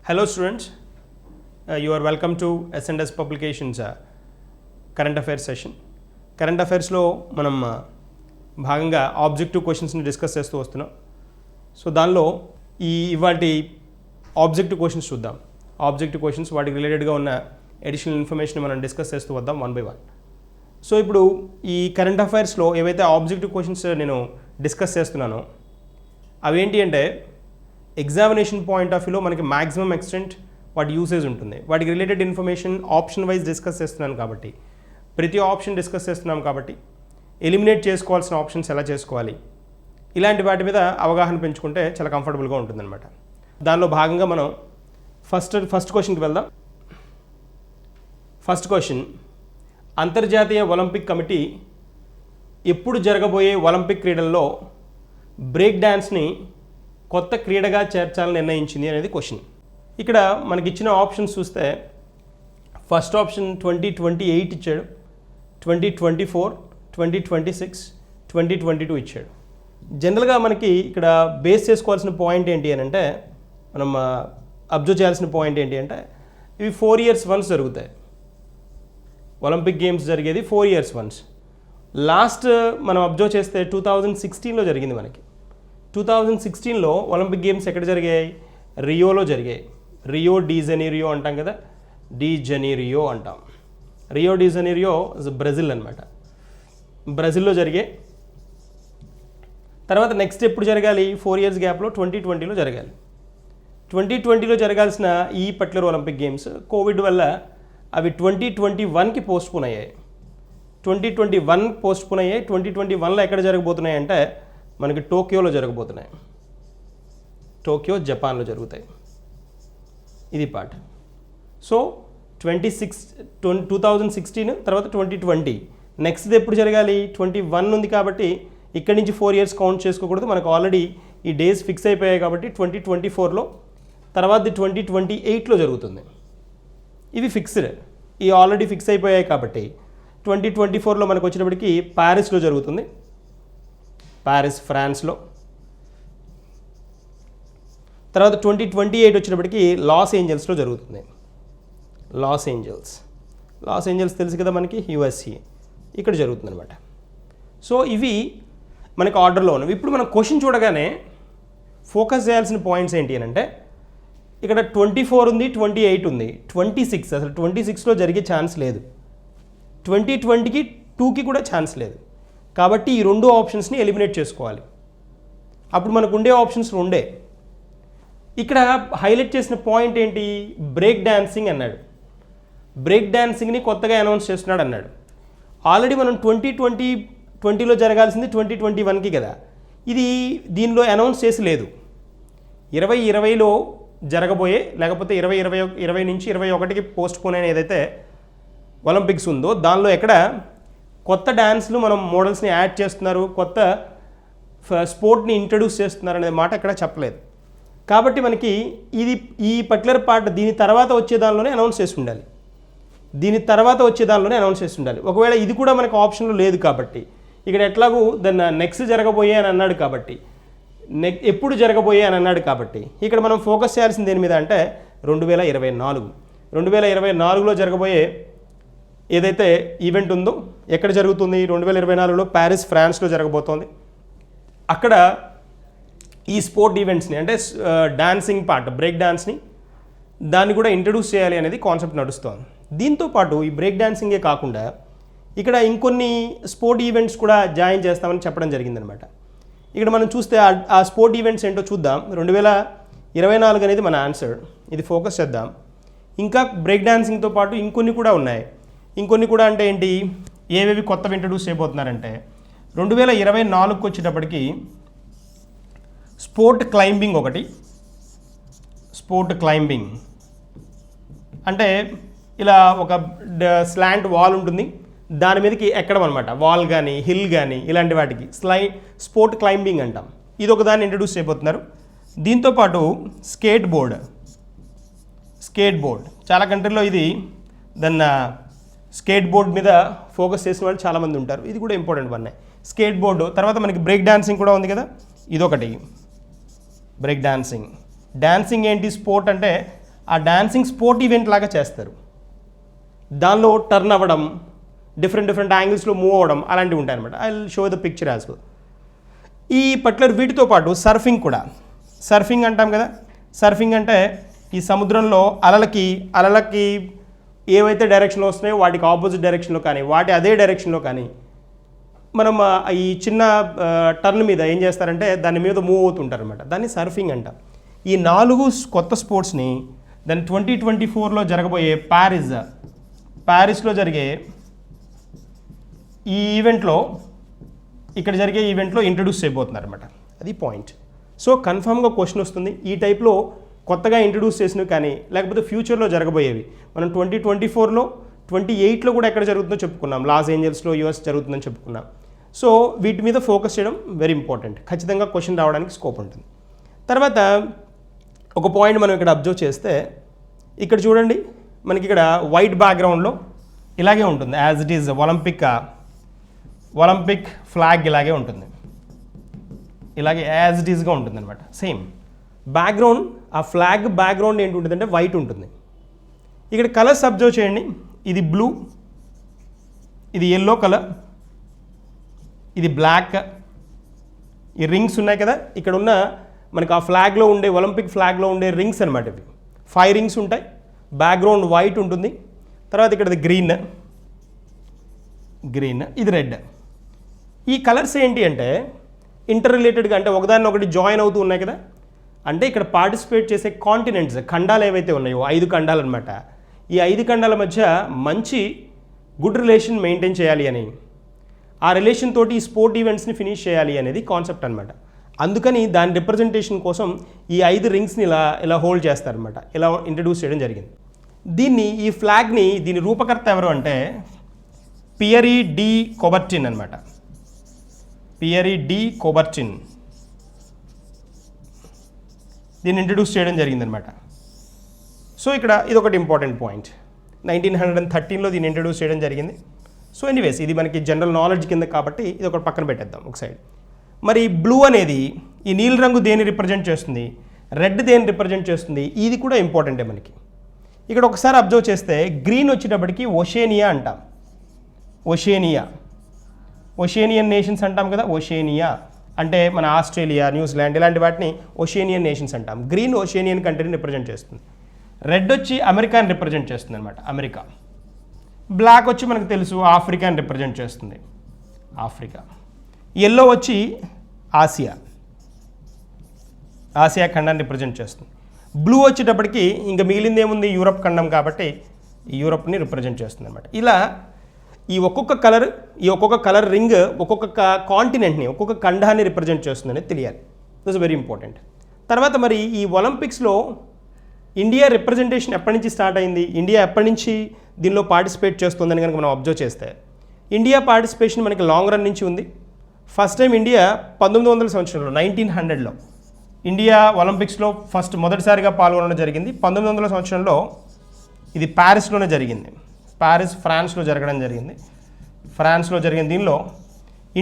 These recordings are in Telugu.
Hello students, you are welcome to S&S Publications Current Affairs session. Current Affairs లో మనం భాగంగా ఆబ్జెక్టివ్ క్వశ్చన్స్ని డిస్కస్ చేస్తూ వస్తున్నాం. సో దానిలో ఇవాటి ఆబ్జెక్టివ్ క్వశ్చన్స్ చూద్దాం. ఆబ్జెక్టివ్ క్వశ్చన్స్ వాటికి రిలేటెడ్గా ఉన్న అడిషనల్ ఇన్ఫర్మేషన్ మనం డిస్కస్ చేస్తూ వద్దాం వన్ బై వన్. సో ఇప్పుడు ఈ కరెంట్ అఫైర్స్లో ఏవైతే ఆబ్జెక్టివ్ క్వశ్చన్స్ నేను డిస్కస్ చేస్తున్నానో అవేంటి అంటే ఎగ్జామినేషన్ పాయింట్ ఆఫ్ వ్యూలో మనకి మ్యాక్సిమం ఎక్స్టెంట్ వాటి యూసేజ్ ఉంటుంది. వాటికి related information option wise discuss చేస్తున్నాను కాబట్టి, ప్రతి ఆప్షన్ డిస్కస్ చేస్తున్నాం కాబట్టి ఎలిమినేట్ చేసుకోవాల్సిన ఆప్షన్స్ ఎలా చేసుకోవాలి, ఇలాంటి వాటి మీద అవగాహన పెంచుకుంటే చాలా కంఫర్టబుల్గా ఉంటుందన్నమాట. దానిలో భాగంగా మనం ఫస్ట్ క్వశ్చన్కి వెళ్దాం. ఫస్ట్ క్వశ్చన్, అంతర్జాతీయ ఒలింపిక్ కమిటీ ఎప్పుడు జరగబోయే ఒలింపిక్ క్రీడల్లో బ్రేక్ డ్యాన్స్ని కొత్త క్రీడగా చేర్చాలని నిర్ణయించింది అనేది క్వశ్చన్. ఇక్కడ మనకి ఇచ్చిన ఆప్షన్స్ చూస్తే ఫస్ట్ ఆప్షన్ 2028 ఇచ్చాడు, 2024, 2026, 2022 ఇచ్చాడు. జనరల్గా మనకి ఇక్కడ బేస్ చేసుకోవాల్సిన పాయింట్ ఏంటి అని అంటే, మనం అబ్జర్వ్ చేయాల్సిన పాయింట్ ఏంటి అంటే, ఇవి 4 years వన్స్ జరుగుతాయి. ఒలింపిక్ గేమ్స్ జరిగేది 4 years వన్స్. లాస్ట్ మనం అబ్జర్వ్ చేస్తే 2016లో జరిగింది. మనకి 2016లో ఒలింపిక్ గేమ్స్ ఎక్కడ జరిగాయి? రియోలో జరిగాయి. రియో డి జెనీరియో అంటాం కదా, డి జెనీరియో అంటాం. రియో డి జెనీరియో బ్రెజిల్ అనమాట. బ్రెజిల్లో జరిగాయి. తర్వాత నెక్స్ట్ ఎప్పుడు జరగాలి? 4 years గ్యాప్లో 2020లో జరగాలి. 2020లో జరగాల్సిన ఈ పర్టికులర్ ఒలింపిక్ గేమ్స్ కోవిడ్ వల్ల అవి 2021కి పోస్ట్పోన్ అయ్యాయి. 2021 పోస్ట్పోన్ అయ్యాయి. 2021లో ఎక్కడ జరగబోతున్నాయి అంటే మనకి టోక్యోలో జరగబోతున్నాయి. టోక్యో జపాన్లో జరుగుతాయి. ఇది పార్ట్. సో 2016 తర్వాత 2020, నెక్స్ట్ ఎప్పుడు జరగాలి? 21 ఉంది కాబట్టి ఇక్కడి నుంచి 4 years కౌంట్ చేసుకోకూడదు. మనకు ఆల్రెడీ ఈ డేస్ ఫిక్స్ అయిపోయాయి కాబట్టి 2024లో, తర్వాతది 2028లో జరుగుతుంది. ఇవి ఫిక్స్డ్, ఇవి ఆల్రెడీ ఫిక్స్ అయిపోయాయి కాబట్టి 2024లో మనకు వచ్చినప్పటికీ ప్యారిస్లో జరుగుతుంది. ప్యారిస్, ఫ్రాన్స్లో. తర్వాత 2028 వచ్చినప్పటికీ లాస్ ఏంజల్స్లో జరుగుతుంది. లాస్ ఏంజల్స్ తెలుసు కదా మనకి, యుఎస్ఏ. ఇక్కడ జరుగుతుంది అనమాట. సో ఇవి మనకి ఆర్డర్లో ఉన్నవి. ఇప్పుడు మనం క్వశ్చన్ చూడగానే ఫోకస్ చేయాల్సిన పాయింట్స్ ఏంటి అని అంటే, ఇక్కడ 24 ఉంది, 28 ఉంది, 26 అసలు 26లో జరిగే ఛాన్స్ లేదు, 2020కి 2కి కూడా ఛాన్స్ లేదు. కాబట్టి ఈ రెండు ఆప్షన్స్ని ఎలిమినేట్ చేసుకోవాలి. అప్పుడు మనకు ఉండే ఆప్షన్స్ రెండే. ఇక్కడ హైలైట్ చేసిన పాయింట్ ఏంటి? బ్రేక్ డాన్సింగ్ అన్నాడు. బ్రేక్ డాన్సింగ్ని కొత్తగా అనౌన్స్ చేస్తున్నాడు అన్నాడు. ఆల్రెడీ మనం 2020లో జరగాల్సింది 2021కి కదా, ఇది దీనిలో అనౌన్స్ చేసి లేదు. 2020లో జరగబోయే, లేకపోతే 2020 నుంచి 21కి పోస్ట్ పోన్ అయిన ఏదైతే ఒలింపిక్స్ ఉందో దానిలో ఎక్కడ కొత్త డ్యాన్స్లు మనం మోడల్స్ని యాడ్ చేస్తున్నారు, కొత్త స్పోర్ట్ని ఇంట్రడ్యూస్ చేస్తున్నారు అనే మాట ఎక్కడ చెప్పలేదు. కాబట్టి మనకి ఇది ఈ పర్టికులర్ పార్ట్ దీని తర్వాత వచ్చే దానిలోనే అనౌన్స్ చేసి ఉండాలి. ఒకవేళ ఇది కూడా మనకు ఆప్షన్లో లేదు కాబట్టి, ఇక్కడ ఎట్లాగూ దాన్ని నెక్స్ట్ జరగబోయే అని అన్నాడు కాబట్టి, ఎప్పుడు జరగబోయే అని అన్నాడు కాబట్టి, ఇక్కడ మనం ఫోకస్ చేయాల్సింది దేని మీద అంటే 2024లో జరగబోయే ఏదైతే ఈవెంట్ ఉందో ఎక్కడ జరుగుతుంది? 2024లో ప్యారిస్, ఫ్రాన్స్లో జరగబోతోంది. అక్కడ ఈ స్పోర్ట్ ఈవెంట్స్ని అంటే డాన్సింగ్ పార్ట్, బ్రేక్ డాన్స్ని దాన్ని కూడా ఇంట్రడ్యూస్ చేయాలి అనేది కాన్సెప్ట్ నడుస్తోంది. దీంతోపాటు ఈ బ్రేక్ డాన్సింగే కాకుండా ఇక్కడ ఇంకొన్ని స్పోర్ట్ ఈవెంట్స్ కూడా జాయిన్ చేస్తామని చెప్పడం జరిగిందనమాట. ఇక్కడ మనం చూస్తే ఆ స్పోర్ట్ ఈవెంట్స్ ఏంటో చూద్దాం. 2024 అనేది మన ఆన్సర్. ఇది ఫోకస్ చేద్దాం. ఇంకా బ్రేక్ డాన్సింగ్తో పాటు ఇంకొన్ని కూడా ఉన్నాయి. ఇంకొన్ని కూడా అంటే ఏంటి, ఏవేవి కొత్తవి ఇంట్రడ్యూస్ చేయబోతున్నారంటే 2024కి వచ్చేటప్పటికి స్పోర్ట్ క్లైంబింగ్ ఒకటి. స్పోర్ట్ క్లైంబింగ్ అంటే ఇలా ఒక స్లాంట్ వాల్ ఉంటుంది, దాని మీదకి ఎక్కడం అనమాట. వాల్ కానీ హిల్ కానీ ఇలాంటి వాటికి స్పోర్ట్ క్లైంబింగ్ అంటాం. ఇది ఒక దాన్ని ఇంట్రడ్యూస్ చేయబోతున్నారు. దీంతోపాటు స్కేట్ బోర్డ్ చాలా కంట్రీలో ఇది దాన్ని స్కేట్ బోర్డ్ మీద ఫోకస్ చేసిన వాళ్ళు చాలామంది ఉంటారు. ఇది కూడా ఇంపార్టెంట్ వన్. స్కేట్ బోర్డు తర్వాత మనకి బ్రేక్ డాన్సింగ్ కూడా ఉంది కదా, ఇదొకటి బ్రేక్ డాన్సింగ్. డాన్సింగ్ ఏంటి? స్పోర్ట్ అంటే ఆ డాన్సింగ్ స్పోర్ట్ ఈవెంట్ లాగా చేస్తారు. దానిలో టర్న్ అవ్వడం, డిఫరెంట్ యాంగిల్స్లో మూవ్ అవ్వడం అలాంటివి ఉంటాయి అనమాట. I will show the picture as well. ఈ పర్టికులర్ వీటితో పాటు సర్ఫింగ్ కూడా. సర్ఫింగ్ అంటాం కదా, సర్ఫింగ్ అంటే ఈ సముద్రంలో అలలకి ఏవైతే డైరెక్షన్లో వస్తున్నాయో వాటికి ఆపోజిట్ డైరెక్షన్లో కానీ వాటి అదే డైరెక్షన్లో కానీ మనం ఈ చిన్న టర్న్ మీద ఏం చేస్తారంటే దాని మీద మూవ్ అవుతుంటారు అనమాట. దాన్ని సర్ఫింగ్ అంటాం. ఈ 4 కొత్త స్పోర్ట్స్ని దాని 2024లో జరగబోయే ప్యారిస్లో జరిగే ఈ ఈవెంట్లో, ఇక్కడ జరిగే ఈవెంట్లో ఇంట్రడ్యూస్ చేయబోతున్నారు అనమాట. అది పాయింట్. సో కన్ఫామ్గా క్వశ్చన్ వస్తుంది. ఈ టైప్లో కొత్తగా ఇంట్రడ్యూస్ చేసినవి కానీ లేకపోతే ఫ్యూచర్లో జరగబోయేవి మనం 2024లో 28లో కూడా ఎక్కడ జరుగుతుందో చెప్పుకున్నాం. లాస్ ఏంజల్స్లో యూఎస్ జరుగుతుందని చెప్పుకున్నాం. సో వీటి మీద ఫోకస్ చేయడం వెరీ ఇంపార్టెంట్. ఖచ్చితంగా క్వశ్చన్ రావడానికి స్కోప్ ఉంటుంది. తర్వాత ఒక పాయింట్ మనం ఇక్కడ అబ్జర్వ్ చేస్తే, ఇక్కడ చూడండి, మనకి ఇక్కడ వైట్ బ్యాక్గ్రౌండ్లో ఇలాగే ఉంటుంది. As it is Olympic flag ఇలాగే ఉంటుంది. ఇలాగే యాజ్ ఇట్ ఈజ్గా ఉంటుంది అనమాట. సేమ్ బ్యాక్గ్రౌండ్, ఆ ఫ్లాగ్ బ్యాక్గ్రౌండ్ ఏంటి ఉంటుందంటే వైట్ ఉంటుంది. ఇక్కడ కలర్స్ అబ్జర్వ్ చేయండి. ఇది బ్లూ, ఇది ఎల్లో కలర్, ఇది బ్లాక్. ఈ రింగ్స్ ఉన్నాయి కదా, ఇక్కడ ఉన్న మనకు ఆ ఫ్లాగ్లో ఉండే ఒలింపిక్ ఫ్లాగ్లో ఉండే రింగ్స్ అనమాట. ఇవి 5 రింగ్స్ ఉంటాయి. బ్యాక్గ్రౌండ్ వైట్ ఉంటుంది. తర్వాత ఇక్కడ గ్రీన్, ఇది రెడ్. ఈ కలర్స్ ఏంటి అంటే ఇంటర్ రిలేటెడ్గా, అంటే ఒకదాన్ని ఒకటి జాయిన్ అవుతూ ఉన్నాయి కదా. అంటే ఇక్కడ పార్టిసిపేట్ చేసే కాంటినెంట్స్, ఖండాలు ఏవైతే ఉన్నాయో 5 ఖండాలు అనమాట. ఈ 5 ఖండాల మధ్య మంచి గుడ్ రిలేషన్ మెయింటైన్ చేయాలి అని, ఆ రిలేషన్ తోటి ఈ స్పోర్ట్ ఈవెంట్స్ని ఫినిష్ చేయాలి అనేది కాన్సెప్ట్ అనమాట. అందుకని దాని రిప్రజెంటేషన్ కోసం ఈ 5 రింగ్స్ని ఇలా హోల్డ్ చేస్తారనమాట. ఇలా ఇంట్రడ్యూస్ చేయడం జరిగింది. ఈ ఫ్లాగ్ని, దీని రూపకర్త ఎవరు అంటే పియరీ డి కోబర్టిన్ అనమాట. పియరీ డి కోబర్టిన్ దీన్ని ఇంట్రడ్యూస్ చేయడం జరిగిందనమాట. సో ఇక్కడ ఇది ఒకటి ఇంపార్టెంట్ పాయింట్. 1913లో దీన్ని ఇంట్రడ్యూస్ చేయడం జరిగింది. సో ఎనీవేస్ ఇది మనకి జనరల్ నాలెడ్జ్ కింద కాబట్టి ఇది ఒకటి పక్కన పెట్టేద్దాం ఒక సైడ్. మరి బ్లూ అనేది, ఈ నీలి రంగు దేన్ని రిప్రజెంట్ చేస్తుంది, రెడ్ దేన్ని రిప్రజెంట్ చేస్తుంది, ఇది కూడా ఇంపార్టెంటే మనకి. ఇక్కడ ఒకసారి అబ్జర్వ్ చేస్తే గ్రీన్ వచ్చేటప్పటికి ఓషేనియా అంటాం. ఓషేనియన్ నేషన్స్ అంటాం కదా. ఓషేనియా అంటే మన ఆస్ట్రేలియా, న్యూజిలాండ్ ఇలాంటి వాటిని ఓషేనియన్ నేషన్స్ అంటాం. గ్రీన్ ఓషేనియన్ కంట్రీని రిప్రజెంట్ చేస్తుంది. రెడ్ వచ్చి అమెరికాని రిప్రజెంట్ చేస్తుంది అనమాట, అమెరికా. బ్లాక్ వచ్చి మనకు తెలుసు ఆఫ్రికాని రిప్రజెంట్ చేస్తుంది, ఆఫ్రికా. ఎల్లో వచ్చి ఆసియా ఖండాన్ని రిప్రజెంట్ చేస్తుంది. బ్లూ వచ్చేటప్పటికి ఇంకా మిగిలింది ఏముంది, యూరప్ ఖండం కాబట్టి యూరప్ని రిప్రజెంట్ చేస్తుంది అనమాట. ఇలా ఈ ఒక్కొక్క కలర్ రింగ్ ఒక్కొక్క కాంటినెంట్ని, ఒక్కొక్క ఖండాన్ని రిప్రజెంట్ చేస్తుందని తెలియాలి. This very important. తర్వాత మరి ఈ ఒలింపిక్స్లో ఇండియా రిప్రజెంటేషన్ ఎప్పటి నుంచి స్టార్ట్ అయింది, ఇండియా ఎప్పటి నుంచి దీనిలో పార్టిసిపేట్ చేస్తుందని కనుక మనం అబ్జర్వ్ చేస్తే, ఇండియా పార్టిసిపేషన్ మనకి లాంగ్ రన్ నుంచి ఉంది. ఫస్ట్ టైం ఇండియా 1900 సంవత్సరంలో 1900లో ఇండియా ఒలింపిక్స్లో మొదటిసారిగా పాల్గొనడం జరిగింది. 1900 సంవత్సరంలో ఇది ప్యారిస్లోనే జరిగింది. ఫ్రాన్స్లో జరగడం జరిగింది. ఫ్రాన్స్లో జరిగిన దీనిలో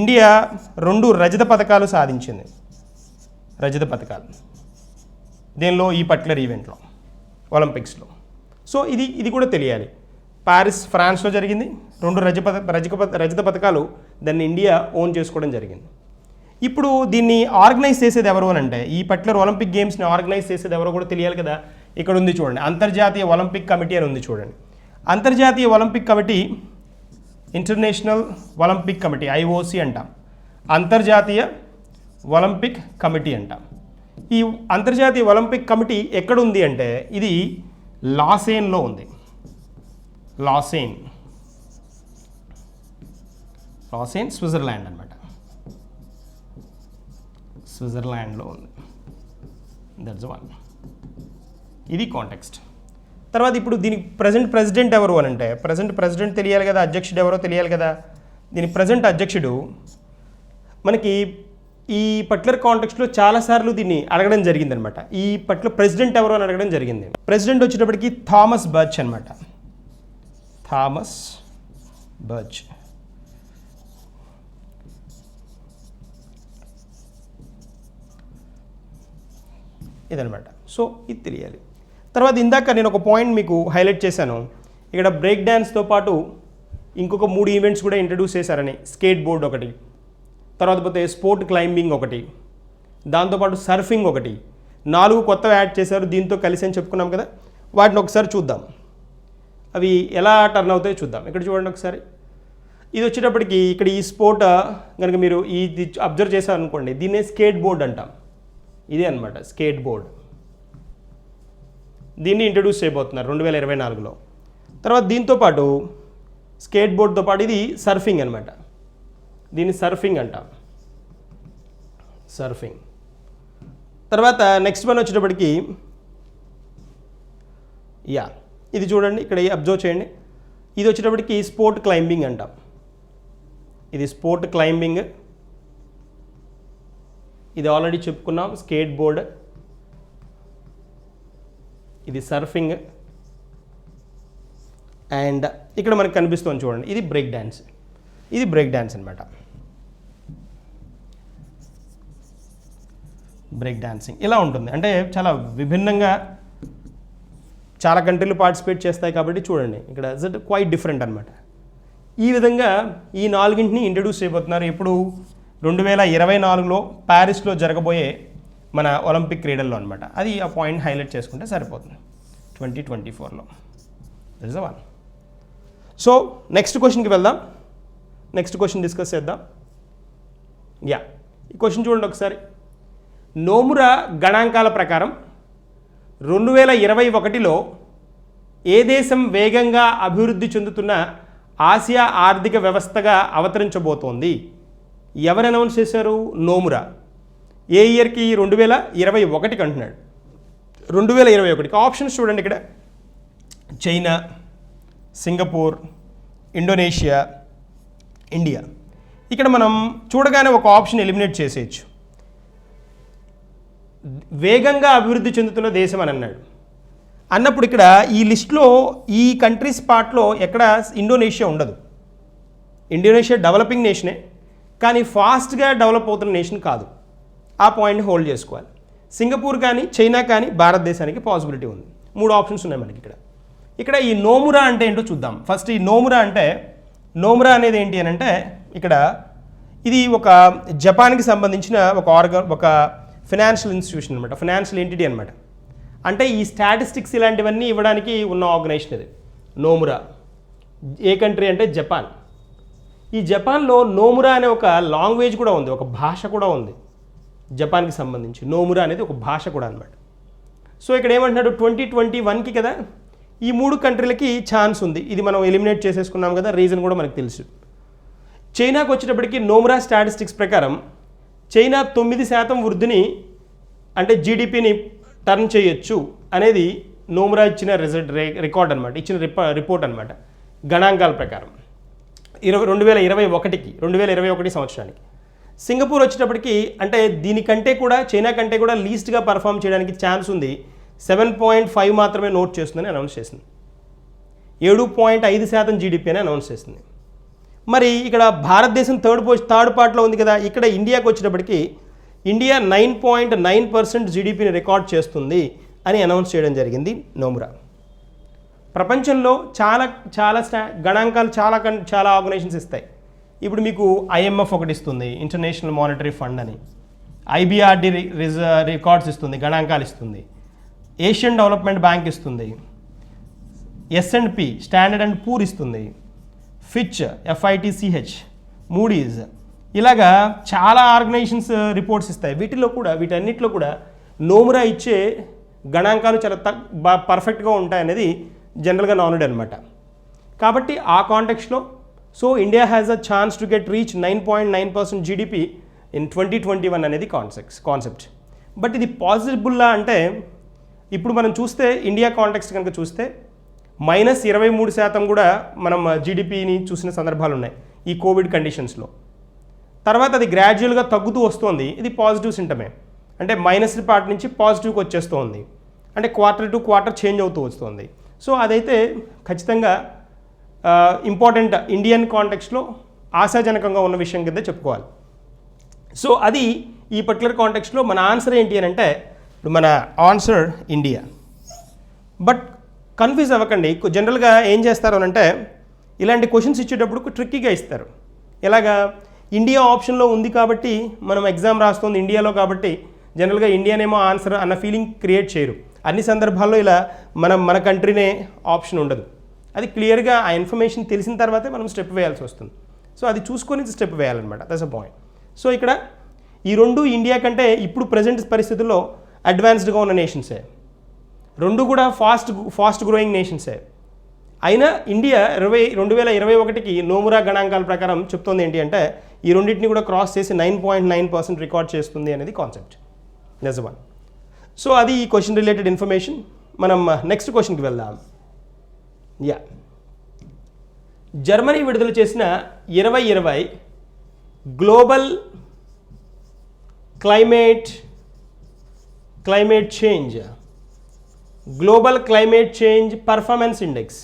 ఇండియా 2 రజత పథకాలు సాధించింది. దీనిలో ఈ పర్టికులర్ ఈవెంట్లో ఒలింపిక్స్లో. సో ఇది కూడా తెలియాలి. ఫ్రాన్స్లో జరిగింది. 2 రజత పథకాలు దాన్ని ఇండియా ఓన్ చేసుకోవడం జరిగింది. ఇప్పుడు దీన్ని ఆర్గనైజ్ చేసేది ఎవరు అని అంటే, ఈ పర్టికులర్ ఒలింపిక్ గేమ్స్ని ఆర్గనైజ్ చేసేది ఎవరో కూడా తెలియాలి కదా. ఇక్కడ ఉంది చూడండి, అంతర్జాతీయ ఒలింపిక్ కమిటీ అని ఉంది చూడండి. అంతర్జాతీయ Olympic committee, international Olympic committee, IOC అంటాం. అంతర్జాతీయ ఒలింపిక్ కమిటీ అంటాం. ఈ అంతర్జాతీయ ఒలింపిక్ కమిటీ ఎక్కడుంది అంటే ఇది లాసేన్లో ఉంది. లాసేన్ స్విట్జర్లాండ్ అనమాట. స్విట్జర్లాండ్లో ఉంది. That's one. ఇది కాంటెక్స్ట్. తర్వాత ఇప్పుడు దీనికి ప్రెసిడెంట్ ఎవరు అని అంటే, ప్రెసిడెంట్ తెలియాలి కదా, అధ్యక్షుడు ఎవరో తెలియాలి కదా. దీని ప్రజెంట్ అధ్యక్షుడు మనకి ఈ పర్టికులర్ కాంటెక్స్ట్లో చాలాసార్లు దీన్ని అడగడం జరిగిందనమాట. ఈ పర్టికులర్ ప్రెసిడెంట్ ఎవరు అని అడగడం జరిగింది. ప్రెసిడెంట్ వచ్చేటప్పటికి థామస్ బర్చ్ అనమాట. Thomas Burch. ఇదనమాట. సో ఇది తెలియాలి. తర్వాత ఇందాక నేను ఒక పాయింట్ మీకు హైలైట్ చేశాను, ఇక్కడ బ్రేక్ డ్యాన్స్తో పాటు ఇంకొక 3 ఈవెంట్స్ కూడా ఇంట్రడ్యూస్ చేశారని. స్కేట్ బోర్డ్ ఒకటి, తర్వాత పోతే స్పోర్ట్ క్లైంబింగ్ ఒకటి, దాంతోపాటు సర్ఫింగ్ ఒకటి, 4 కొత్తవి యాడ్ చేశారు దీంతో కలిసి అని చెప్పుకున్నాం కదా. వాటిని ఒకసారి చూద్దాం, అవి ఎలా టర్న్ అవుతాయో చూద్దాం. ఇక్కడ చూడండి ఒకసారి, ఇది వచ్చేటప్పటికి ఇక్కడ ఈ స్పోర్ట్ కనుక మీరు ఇది అబ్జర్వ్ చేశారనుకోండి, దీన్నే స్కేట్ బోర్డ్ అంటాం. ఇదే అనమాట స్కేట్ బోర్డ్. దీన్ని ఇంట్రడ్యూస్ చేయబోతున్నారు 2024లో. తర్వాత దీంతోపాటు స్కేట్ బోర్డ్తో పాటు ఇది సర్ఫింగ్ అనమాట, దీన్ని సర్ఫింగ్ అంటాం, సర్ఫింగ్. తర్వాత నెక్స్ట్ వన్ వచ్చేటప్పటికి ఇది చూడండి, ఇక్కడ అబ్జర్వ్ చేయండి, ఇది వచ్చేటప్పటికి స్పోర్ట్ క్లైంబింగ్ అంటాం. ఇది స్పోర్ట్ క్లైంబింగ్, ఇది ఆల్రెడీ చెప్పుకున్నాం స్కేట్ బోర్డ్, ఇది సర్ఫింగ్, అండ్ ఇక్కడ మనకు కనిపిస్తుంది చూడండి ఇది బ్రేక్ డ్యాన్స్. ఇది బ్రేక్ డ్యాన్స్ అనమాట. బ్రేక్ డాన్సింగ్ ఇలా ఉంటుంది, అంటే చాలా విభిన్నంగా చాలా కంట్రీలు పార్టిసిపేట్ చేస్తాయి కాబట్టి చూడండి ఇక్కడ ఇట్ క్వైట్ డిఫరెంట్ అనమాట. ఈ విధంగా ఈ 4ని ఇంట్రడ్యూస్ చేయబోతున్నారు. ఇప్పుడు 2024లో ప్యారిస్లో జరగబోయే మన ఒలింపిక్ క్రీడల్లో అనమాట. అది ఆ పాయింట్ హైలైట్ చేసుకుంటే సరిపోతుంది 2024లో. That is the one. So next క్వశ్చన్కి వెళ్దాం, నెక్స్ట్ క్వశ్చన్ డిస్కస్ చేద్దాం. ఈ క్వశ్చన్ చూడండి ఒకసారి. నోమురా గణాంకాల ప్రకారం 2021లో ఏ దేశం వేగంగా అభివృద్ధి చెందుతున్న ఆసియా ఆర్థిక వ్యవస్థగా అవతరించబోతోంది? ఎవరు అనౌన్స్ చేశారు? నోమురా. ఏ ఇయర్కి? 2021కి అంటున్నాడు. 2021కి. ఆప్షన్స్ చూడండి ఇక్కడ, చైనా, సింగపూర్, ఇండోనేషియా, ఇండియా. ఇక్కడ మనం చూడగానే ఒక ఆప్షన్ ఎలిమినేట్ చేసేయచ్చు. వేగంగా అభివృద్ధి చెందుతున్న దేశం అని అన్నాడు. అన్నప్పుడు ఇక్కడ ఈ లిస్ట్లో ఈ కంట్రీస్ పార్ట్లో ఎక్కడ ఇండోనేషియా ఉండదు. ఇండోనేషియా డెవలపింగ్ నేషనే, కానీ ఫాస్ట్గా డెవలప్ అవుతున్న నేషన్ కాదు. ఆ పాయింట్ని హోల్డ్ చేసుకోవాలి. సింగపూర్ కానీ చైనా కానీ భారతదేశానికి పాసిబిలిటీ ఉంది. 3 ఆప్షన్స్ ఉన్నాయి మనకి ఇక్కడ. ఇక్కడ ఈ నోమురా అంటే ఏంటో చూద్దాం. ఫస్ట్ ఈ నోమురా అనేది ఏంటి అని అంటే, ఇక్కడ ఇది ఒక జపాన్కి సంబంధించిన ఒక ఫైనాన్షియల్ ఇన్స్టిట్యూషన్ అనమాట, ఫైనాన్షియల్ ఎంటిటీ అనమాట. అంటే ఈ స్టాటిస్టిక్స్ ఇలాంటివన్నీ ఇవ్వడానికి ఉన్న ఆర్గనైజేషన్ ఇది నోమురా. ఏ కంట్రీ అంటే జపాన్. ఈ జపాన్లో నోమురా అనే ఒక లాంగ్వేజ్ కూడా ఉంది, ఒక భాష కూడా ఉంది జపాన్కి సంబంధించి. నోమురా అనేది ఒక భాష కూడా అనమాట. సో ఇక్కడ ఏమంటున్నాడు, 2021కి కదా ఈ 3 కంట్రీలకి ఛాన్స్ ఉంది. ఇది మనం ఎలిమినేట్ చేసేసుకున్నాం కదా, రీజన్ కూడా మనకు తెలుసు. చైనాకు వచ్చేటప్పటికి నోమురా స్టాటిస్టిక్స్ ప్రకారం చైనా 9% వృద్ధిని అంటే జీడిపిని టర్న్ చేయొచ్చు అనేది నోమురా ఇచ్చిన రికార్డ్ అనమాట, ఇచ్చిన రిపోర్ట్ అనమాట గణాంకాల ప్రకారం 2021 సంవత్సరానికి. సింగపూర్ వచ్చేటప్పటికి అంటే దీనికంటే కూడా చైనా కంటే కూడా లీస్ట్గా పర్ఫామ్ చేయడానికి ఛాన్స్ ఉంది. 7.5 మాత్రమే నోట్ చేస్తుందని అనౌన్స్ చేసింది. 7.5% జీడిపి అని అనౌన్స్ చేసింది. మరి ఇక్కడ భారతదేశం థర్డ్ పార్ట్లో ఉంది కదా. ఇక్కడ ఇండియాకి వచ్చేటప్పటికి ఇండియా 9.9% జీడిపిని రికార్డ్ చేస్తుంది అని అనౌన్స్ చేయడం జరిగింది నోమురా. ప్రపంచంలో చాలా గణాంకాలు చాలా ఆర్గనైజేషన్స్ ఇస్తాయి. ఇప్పుడు మీకు IMF ఒకటి ఇస్తుంది, ఇంటర్నేషనల్ మానిటరీ ఫండ్ అని. IBRD రికార్డ్స్ ఇస్తుంది, గణాంకాలు ఇస్తుంది. ఏషియన్ డెవలప్మెంట్ బ్యాంక్ ఇస్తుంది. S&P స్టాండర్డ్ అండ్ పూర్ ఇస్తుంది. ఫిచ్ FITCH, మూడీస్, ఇలాగా చాలా ఆర్గనైజేషన్స్ రిపోర్ట్స్ ఇస్తాయి. వీటన్నిటిలో కూడా నోమురా ఇచ్చే గణాంకాలు చాలా పర్ఫెక్ట్గా ఉంటాయనేది జనరల్గా నానుడ్ అనమాట. కాబట్టి ఆ కాంటెక్స్ట్లో so India has a chance to reach 9.9% GDP in 2021 అనేది కాన్సెప్ట్. బట్ ఇది పాసిబుల్లా అంటే ఇప్పుడు మనం చూస్తే ఇండియా కాంటెక్స్ట్ కనుక చూస్తే -23% కూడా మనం జీడిపిని చూసిన సందర్భాలు ఉన్నాయి ఈ కోవిడ్ కండిషన్స్లో. తర్వాత అది గ్రాడ్యువల్గా తగ్గుతూ వస్తుంది. ఇది పాజిటివ్ సింటమే, అంటే మైనస్ పార్ట్ నుంచి పాజిటివ్కి వచ్చేస్తుంది, అంటే క్వార్టర్ టు క్వార్టర్ చేంజ్ అవుతూ వస్తుంది. సో అదైతే ఖచ్చితంగా ఇంపార్టెంట్ ఇండియన్ కాంటెక్స్ట్లో ఆశాజనకంగా ఉన్న విషయం కింద చెప్పుకోవాలి. సో అది ఈ పర్టికులర్ కాంటెక్స్ట్లో మన ఆన్సర్ ఏంటి అని అంటే, మన ఆన్సర్ ఇండియా. బట్ కన్ఫ్యూజ్ అవ్వకండి. జనరల్గా ఏం చేస్తారు అని అంటే ఇలాంటి క్వశ్చన్స్ ఇచ్చేటప్పుడు ట్రిక్కీగా ఇస్తారు. ఎలాగా ఇండియా ఆప్షన్లో ఉంది కాబట్టి మనం ఎగ్జామ్ రాస్తుంది ఇండియాలో కాబట్టి జనరల్గా ఇండియానేమో ఆన్సర్ అన్న ఫీలింగ్ క్రియేట్ చేయరు. అన్ని సందర్భాల్లో ఇలా మన కంట్రీనే ఆప్షన్ ఉండదు. అది క్లియర్గా ఆ ఇన్ఫర్మేషన్ తెలిసిన తర్వాతే మనం స్టెప్ వేయాల్సి వస్తుంది. సో అది చూసుకొని స్టెప్ వేయాలన్నమాట. That's a point. సో ఇక్కడ ఈ రెండు ఇండియా కంటే ఇప్పుడు ప్రజెంట్ పరిస్థితుల్లో అడ్వాన్స్డ్గా ఉన్న నేషన్సే, రెండు కూడా ఫాస్ట్ గ్రోయింగ్ నేషన్సే. అయినా ఇండియా 2021కి నోమురా గణాంకాల ప్రకారం చెప్తోంది ఏంటి అంటే ఈ రెండింటిని కూడా క్రాస్ చేసి 9.9% రికార్డ్ చేస్తుంది అనేది కాన్సెప్ట్. That's one. సో అది ఈ క్వశ్చన్ రిలేటెడ్ ఇన్ఫర్మేషన్. మనం నెక్స్ట్ క్వశ్చన్కి వెళ్దాం. యా, జర్మనీ విడుదల చేసిన 2020 global climate change performance index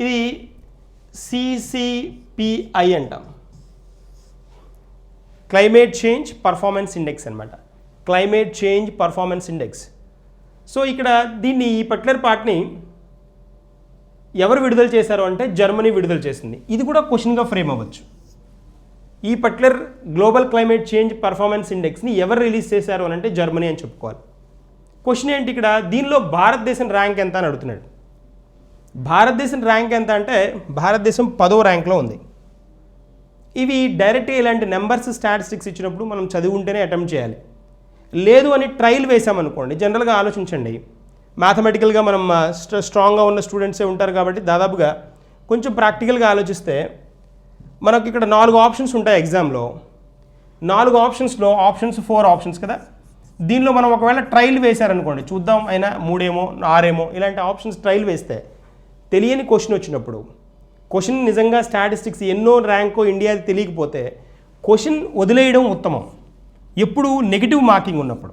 ఇది CCPI అంటాం. క్లైమేట్ చేంజ్ పర్ఫార్మెన్స్ ఇండెక్స్ అనమాట. Climate change performance index. So ఇక్కడ దీన్ని ఈ పర్టికులర్ పార్ట్ని ఎవరు విడుదల చేశారు అంటే జర్మనీ విడుదల చేసింది. ఇది కూడా క్వశ్చన్గా ఫ్రేమ్ అవ్వచ్చు. ఈ particular global climate change performance ఇండెక్స్ని ఎవరు రిలీజ్ చేశారు అని అంటే జర్మనీ అని చెప్పుకోవాలి. క్వశ్చన్ ఏంటి ఇక్కడ, దీనిలో భారతదేశం ర్యాంక్ ఎంత అని అడుగుతున్నాడు. భారతదేశం ర్యాంక్ ఎంత అంటే భారతదేశం 10వ ర్యాంక్లో ఉంది. ఇవి డైరెక్ట్గా ఇలాంటి నెంబర్స్ స్టాటిస్టిక్స్ ఇచ్చినప్పుడు మనం చదువుంటేనే అటెంప్ట్ చేయాలి. లేదు అని ట్రయల్ వేసామనుకోండి, జనరల్గా ఆలోచించండి, మ్యాథమెటికల్గా మనం స్ట్రాంగ్గా ఉన్న స్టూడెంట్సే ఉంటారు కాబట్టి దాదాపుగా కొంచెం ప్రాక్టికల్గా ఆలోచిస్తే మనకి ఇక్కడ 4 ఆప్షన్స్ ఉంటాయి ఎగ్జామ్లో. 4 ఆప్షన్స్లో ఆప్షన్స్ 4 ఆప్షన్స్ కదా. దీనిలో మనం ఒకవేళ ట్రయల్ వేశారనుకోండి, చూద్దాం అయినా 3 ఏమో 6 ఏమో ఇలాంటి ఆప్షన్స్ ట్రయల్ వేస్తే తెలియని క్వశ్చన్ వచ్చినప్పుడు, క్వశ్చన్ నిజంగా స్టాటిస్టిక్స్ ఎన్నో ర్యాంకో ఇండియాది తెలియకపోతే క్వశ్చన్ వదిలేయడం ఉత్తమం. ఎప్పుడు నెగిటివ్ మార్కింగ్ ఉన్నప్పుడు.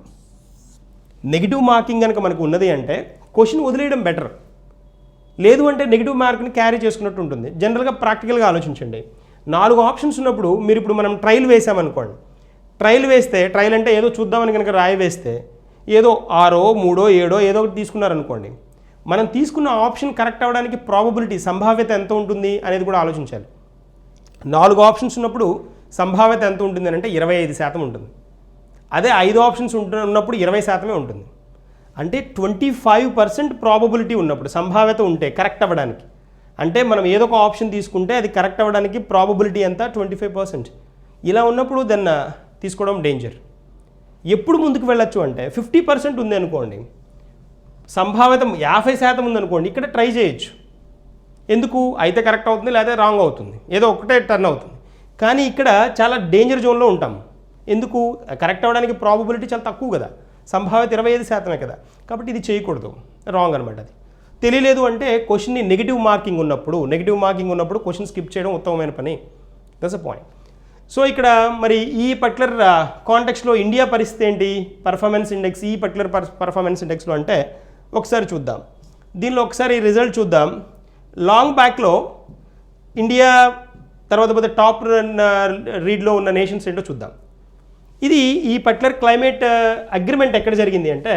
నెగిటివ్ మార్కింగ్ కనుక మనకు ఉన్నది అంటే క్వశ్చన్ వదిలేయడం బెటర్. లేదు అంటే నెగిటివ్ మార్క్ని క్యారీ చేసుకున్నట్టు ఉంటుంది. జనరల్గా ప్రాక్టికల్గా ఆలోచించండి. 4 ఆప్షన్స్ ఉన్నప్పుడు మీరు ఇప్పుడు మనం ట్రయల్ వేసామనుకోండి, ట్రయల్ వేస్తే ట్రయల్ అంటే ఏదో చూద్దామని కనుక రాయి వేస్తే ఏదో 6, 3, 7 ఏదో ఒకటి తీసుకున్నారనుకోండి, మనం తీసుకున్న ఆప్షన్ కరెక్ట్ అవ్వడానికి ప్రాబబిలిటీ సంభావ్యత ఎంత ఉంటుంది అనేది కూడా ఆలోచించాలి. 4 ఆప్షన్స్ ఉన్నప్పుడు సంభావ్యత ఎంత ఉంటుంది అంటే 25% ఉంటుంది. అదే 5 ఆప్షన్స్ ఉన్నప్పుడు 20% ఉంటుంది. అంటే 25% ప్రాబబిలిటీ ఉన్నప్పుడు సంభావ్యత ఉంటే కరెక్ట్ అవ్వడానికి, అంటే మనం ఏదో ఒక ఆప్షన్ తీసుకుంటే అది కరెక్ట్ అవ్వడానికి ప్రాబబిలిటీ ఎంత 25%. ఇలా ఉన్నప్పుడు దాన్ని తీసుకోవడం డేంజర్. ఎప్పుడు ముందుకు వెళ్ళొచ్చు అంటే 50% ఉంది అనుకోండి, సంభావ్యత 50% ఉందనుకోండి, ఇక్కడ ట్రై చేయొచ్చు. ఎందుకు అయితే కరెక్ట్ అవుతుంది లేదా రాంగ్ అవుతుంది, ఏదో ఒకటే టర్న్ అవుతుంది. కానీ ఇక్కడ చాలా డేంజర్ జోన్లో ఉంటాం. ఎందుకు, కరెక్ట్ అవ్వడానికి ప్రాబబిలిటీ చాలా తక్కువ కదా, సంభావ్యత 25% కదా. కాబట్టి ఇది చేయకూడదు, రాంగ్ అనమాట. అది తెలియలేదు అంటే క్వశ్చన్ని నెగిటివ్ మార్కింగ్ ఉన్నప్పుడు క్వశ్చన్ స్కిప్ చేయడం ఉత్తమమైన పని. That's a point. సో ఇక్కడ మరి ఈ పర్టికులర్ కాంటెక్స్లో ఇండియా పరిస్థితి ఏంటి, పర్ఫార్మెన్స్ ఇండెక్స్ ఈ పర్టికులర్ పర్ఫార్మెన్స్ ఇండెక్స్లో అంటే ఒకసారి చూద్దాం. దీనిలో ఒకసారి రిజల్ట్ చూద్దాం. లాంగ్ బ్యాక్లో ఇండియా తర్వాత పోతే టాప్ రీడ్లో ఉన్న నేషన్స్ ఏంటో చూద్దాం. ఇది ఈ పర్టికులర్ క్లైమేట్ అగ్రిమెంట్ ఎక్కడ జరిగింది అంటే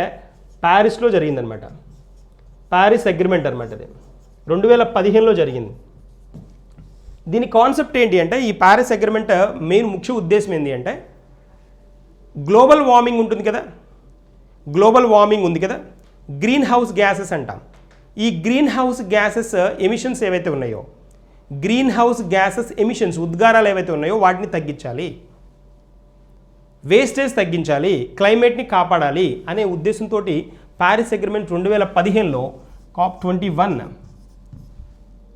ప్యారిస్లో జరిగిందనమాట. ప్యారిస్ అగ్రిమెంట్ అనమాట. అది 2015లో జరిగింది. దీని కాన్సెప్ట్ ఏంటి అంటే ఈ ప్యారిస్ అగ్రిమెంట్ మెయిన్ ముఖ్య ఉద్దేశం ఏంటి అంటే గ్లోబల్ వార్మింగ్ ఉంటుంది కదా, గ్లోబల్ వార్మింగ్ ఉంది కదా, గ్రీన్ హౌస్ గ్యాసెస్ అంటాం. ఈ గ్రీన్ హౌస్ గ్యాసెస్ ఎమిషన్స్ ఏవైతే ఉన్నాయో, గ్రీన్ హౌస్ గ్యాసెస్ ఎమిషన్స్ ఉద్గారాలు ఏవైతే ఉన్నాయో వాటిని తగ్గించాలి, వేస్టేజ్ తగ్గించాలి, క్లైమేట్ని కాపాడాలి అనే ఉద్దేశంతో ప్యారిస్ అగ్రిమెంట్ 2015లో COP21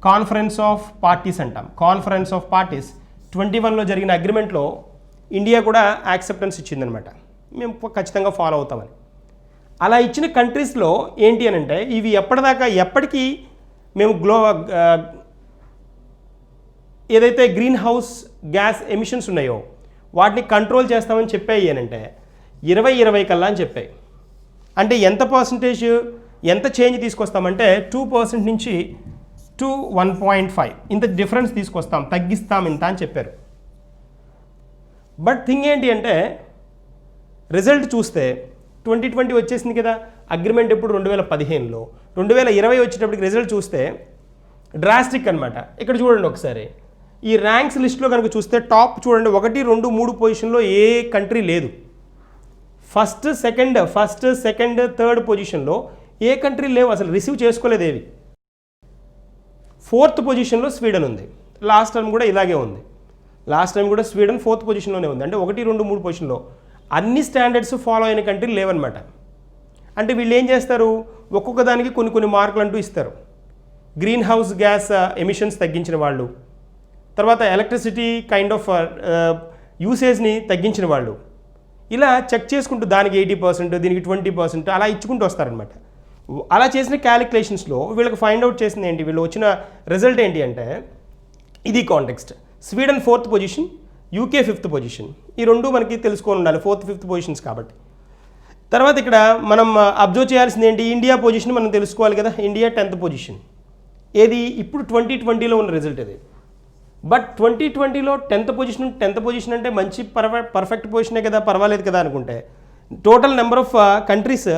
కాన్ఫరెన్స్ ఆఫ్ పార్టీస్ అంటాం. కాన్ఫరెన్స్ ఆఫ్ పార్టీస్ 21లో జరిగిన అగ్రిమెంట్లో ఇండియా కూడా యాక్సెప్టెన్స్ ఇచ్చిందనమాట, మేము ఖచ్చితంగా ఫాలో అవుతామని. అలా ఇచ్చిన కంట్రీస్లో ఏంటి అని అంటే ఇవి ఎప్పటికీ మేము ఏదైతే గ్రీన్ హౌస్ గ్యాస్ ఎమిషన్స్ ఉన్నాయో వాటిని కంట్రోల్ చేస్తామని చెప్పాయి అంటే 2020 కల్లా అని చెప్పాయి. అంటే ఎంత పర్సంటేజ్, ఎంత చేంజ్ తీసుకొస్తామంటే 2% నుంచి to 1.5 ఇంత డిఫరెన్స్ తీసుకొస్తాం, తగ్గిస్తాం ఇంత అని చెప్పారు. బట్ థింగ్ ఏంటి అంటే రిజల్ట్ చూస్తే 2020 వచ్చేసింది కదా, అగ్రిమెంట్ ఎప్పుడు 2015లో, 2020 వచ్చేటప్పటికి రిజల్ట్ చూస్తే డ్రాస్టిక్ అనమాట. ఇక్కడ చూడండి ఒకసారి ఈ ర్యాంక్స్ లిస్ట్లో కనుక చూస్తే టాప్ చూడండి 1, 2, 3 పొజిషన్లో ఏ కంట్రీ లేదు. ఫస్ట్ సెకండ్ థర్డ్ పొజిషన్లో ఏ కంట్రీ లేవు, అసలు రిసీవ్ చేసుకోలేదు ఏవి. 4th పొజిషన్లో స్వీడన్ ఉంది. లాస్ట్ టైం కూడా ఇలాగే ఉంది. లాస్ట్ టైం కూడా స్వీడన్ 4th పొజిషన్లోనే ఉంది. అంటే 1, 2, 3 పొజిషన్లో అన్ని స్టాండర్డ్స్ ఫాలో అయిన కంట్రీ లేవన్నమాట. అంటే వీళ్ళు ఏం చేస్తారు, ఒక్కొక్క దానికి కొన్ని మార్కులు అంటూ ఇస్తారు. గ్రీన్ హౌస్ గ్యాస్ ఎమిషన్స్ తగ్గించిన వాళ్ళు, తర్వాత ఎలక్ట్రిసిటీ కైండ్ ఆఫ్ యూసేజ్ని తగ్గించిన వాళ్ళు, ఇలా చెక్ చేసుకుంటూ దానికి 80%, దీనికి 20% అలా ఇచ్చుకుంటూ వస్తారనమాట. అలా చేసిన క్యాలిక్యులేషన్స్లో వీళ్ళకి ఫైండ్ అవుట్ చేసింది ఏంటి, వీళ్ళు వచ్చిన రిజల్ట్ ఏంటి అంటే ఇది context. Sweden 4th position, UK 5th position. ఈ రెండు మనకి తెలుసుకొని ఉండాలి 4th, 5th పొజిషన్స్ కాబట్టి. తర్వాత ఇక్కడ మనం అబ్జర్వ్ చేయాల్సింది ఏంటి, ఇండియా పొజిషన్ మనం తెలుసుకోవాలి కదా. India 10th position. ఏది ఇప్పుడు 2020లో ఉన్న రిజల్ట్ ఇది. బట్ 2020లో 10th పొజిషన్ అంటే మంచి పర్ఫెక్ట్ పొజిషనే కదా, పర్వాలేదు కదా అనుకుంటే total number of countries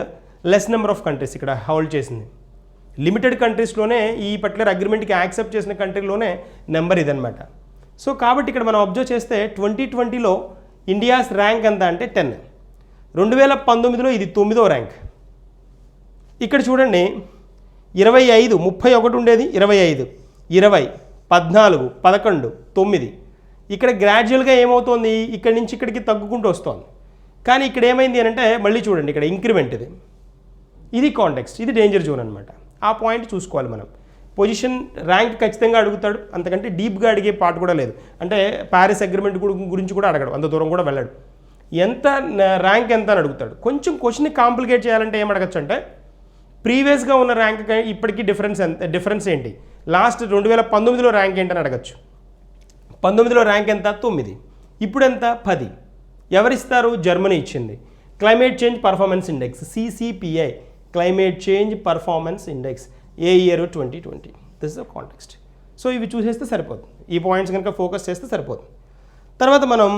less number of countries ఇక్కడ హోల్డ్ చేసింది. లిమిటెడ్ కంట్రీస్లోనే ఈ పర్టికులర్ అగ్రిమెంట్కి యాక్సెప్ట్ చేసిన కంట్రీలోనే నెంబర్ ఇదనమాట. సో కాబట్టి ఇక్కడ మనం అబ్జర్వ్ చేస్తే 2020లో ఇండియాస్ ర్యాంక్ ఎంత అంటే 10. 2019లో ఇది 9వ ర్యాంక్. ఇక్కడ చూడండి 25, 31 ఉండేది 25, 20, 14, 11, 9. ఇక్కడ గ్రాడ్యువల్గా ఏమవుతోంది, ఇక్కడి నుంచి ఇక్కడికి తగ్గుకుంటూ వస్తుంది. కానీ ఇక్కడ ఏమైంది అని అంటే మళ్ళీ చూడండి ఇక్కడ ఇంక్రిమెంట్ ఇది కాంటెక్స్ట్, ఇది డేంజర్ జోన్ అనమాట. ఆ పాయింట్ చూసుకోవాలి మనం. పొజిషన్ ర్యాంక్ ఖచ్చితంగా అడుగుతాడు, అంతకంటే డీప్గా అడిగే పార్ట్ కూడా లేదు. అంటే ప్యారిస్ అగ్రిమెంట్ గురించి కూడా అడగడు, అంత దూరం కూడా వెళ్ళాడు. ఎంత ర్యాంక్ ఎంత అని అడుగుతాడు. కొంచెం క్వశ్చన్ని కాంప్లికేట్ చేయాలంటే ఏం అడగచ్చు అంటే ప్రీవియస్గా ఉన్న ర్యాంక్ ఇప్పటికీ డిఫరెన్స్ ఏంటి, లాస్ట్ 2019లో ర్యాంక్ ఏంటని అడగచ్చు. 19లో ర్యాంక్ ఎంత 9, ఇప్పుడు ఎంత 10. ఎవరిస్తారు, జర్మనీ ఇచ్చింది. Climate change performance index CCPI, climate change performance index, A year 2020. This is the context. So ఇవి చూసేస్తే సరిపోతుంది, ఈ పాయింట్స్ కనుక ఫోకస్ చేస్తే సరిపోతుంది. తర్వాత మనం